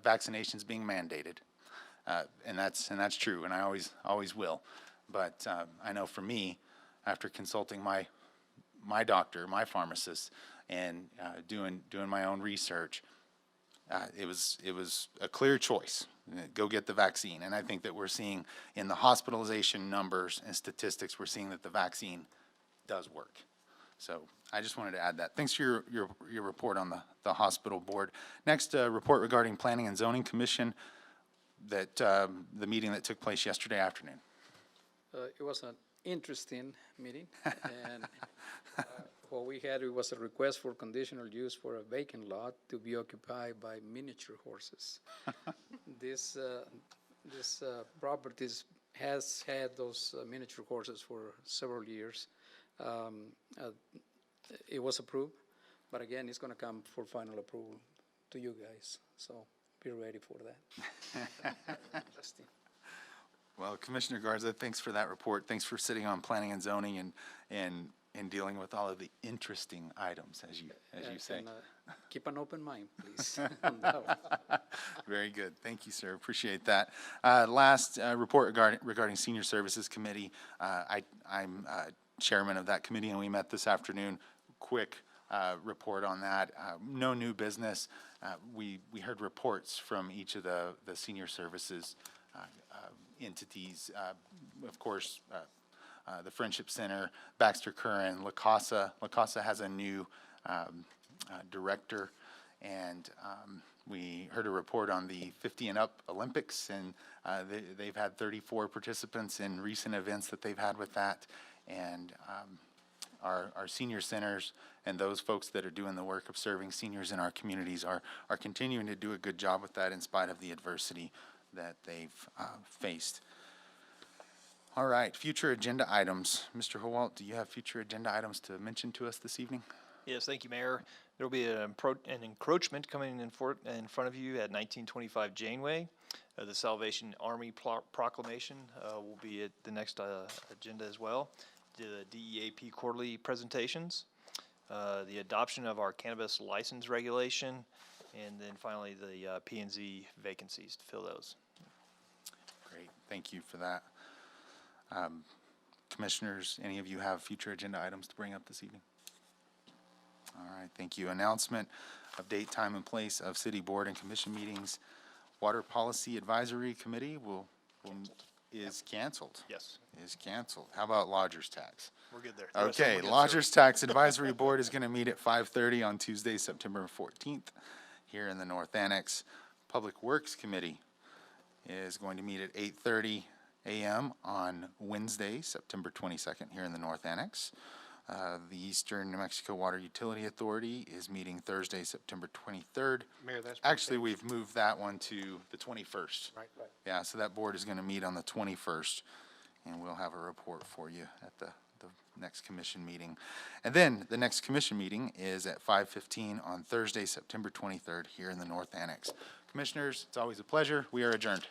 vaccinations being mandated, and that's true, and I always will. But I know for me, after consulting my doctor, my pharmacist, and doing my own research, it was a clear choice. Go get the vaccine. And I think that we're seeing in the hospitalization numbers and statistics, we're seeing that the vaccine does work. So I just wanted to add that. Thanks for your report on the hospital board. Next, report regarding Planning and Zoning Commission, that the meeting that took place yesterday afternoon. It was an interesting meeting, and what we had, it was a request for conditional use for a vacant lot to be occupied by miniature horses. This properties has had those miniature horses for several years. It was approved, but again, it's going to come for final approval to you guys, so be ready for that. Interesting. Well, Commissioner Garza, thanks for that report. Thanks for sitting on planning and zoning and dealing with all of the interesting items, as you say. And, keep an open mind, please. Very good. Thank you, sir. Appreciate that. Last report regarding Senior Services Committee. I'm chairman of that committee, and we met this afternoon. Quick report on that. No new business. We heard reports from each of the senior services entities. Of course, the Friendship Center, Baxter Curran, La Casa. La Casa has a new director, and we heard a report on the 50 and up Olympics, and they've had 34 participants in recent events that they've had with that. And our senior centers and those folks that are doing the work of serving seniors in our communities are continuing to do a good job with that in spite of the adversity that they've faced. All right, future agenda items. Mr. Howalt, do you have future agenda items to mention to us this evening? Yes, thank you, Mayor. There will be an encroachment coming in front of you at 1925 Janeway. The Salvation Army Proclamation will be at the next agenda as well. The DEAP quarterly presentations, the adoption of our cannabis license regulation, and then finally the P&Z vacancies to fill those. Great, thank you for that. Commissioners, any of you have future agenda items to bring up this evening? All right, thank you. Announcement of date, time, and place of city board and commission meetings. Water Policy Advisory Committee is canceled. Yes. Is canceled. How about lodger's tax? We're good there. Okay, Lodgers Tax Advisory Board is going to meet at 5:30 on Tuesday, September 14th, here in the North Annex. Public Works Committee is going to meet at 8:30 a.m. on Wednesday, September 22nd, here in the North Annex. The Eastern New Mexico Water Utility Authority is meeting Thursday, September 23rd. Mayor, that's Actually, we've moved that one to the 21st. Right. Yeah, so that board is going to meet on the 21st, and we'll have a report for you at the next commission meeting. And then the next commission meeting is at 5:15 on Thursday, September 23rd, here in the North Annex. Commissioners, it's always a pleasure. We are adjourned.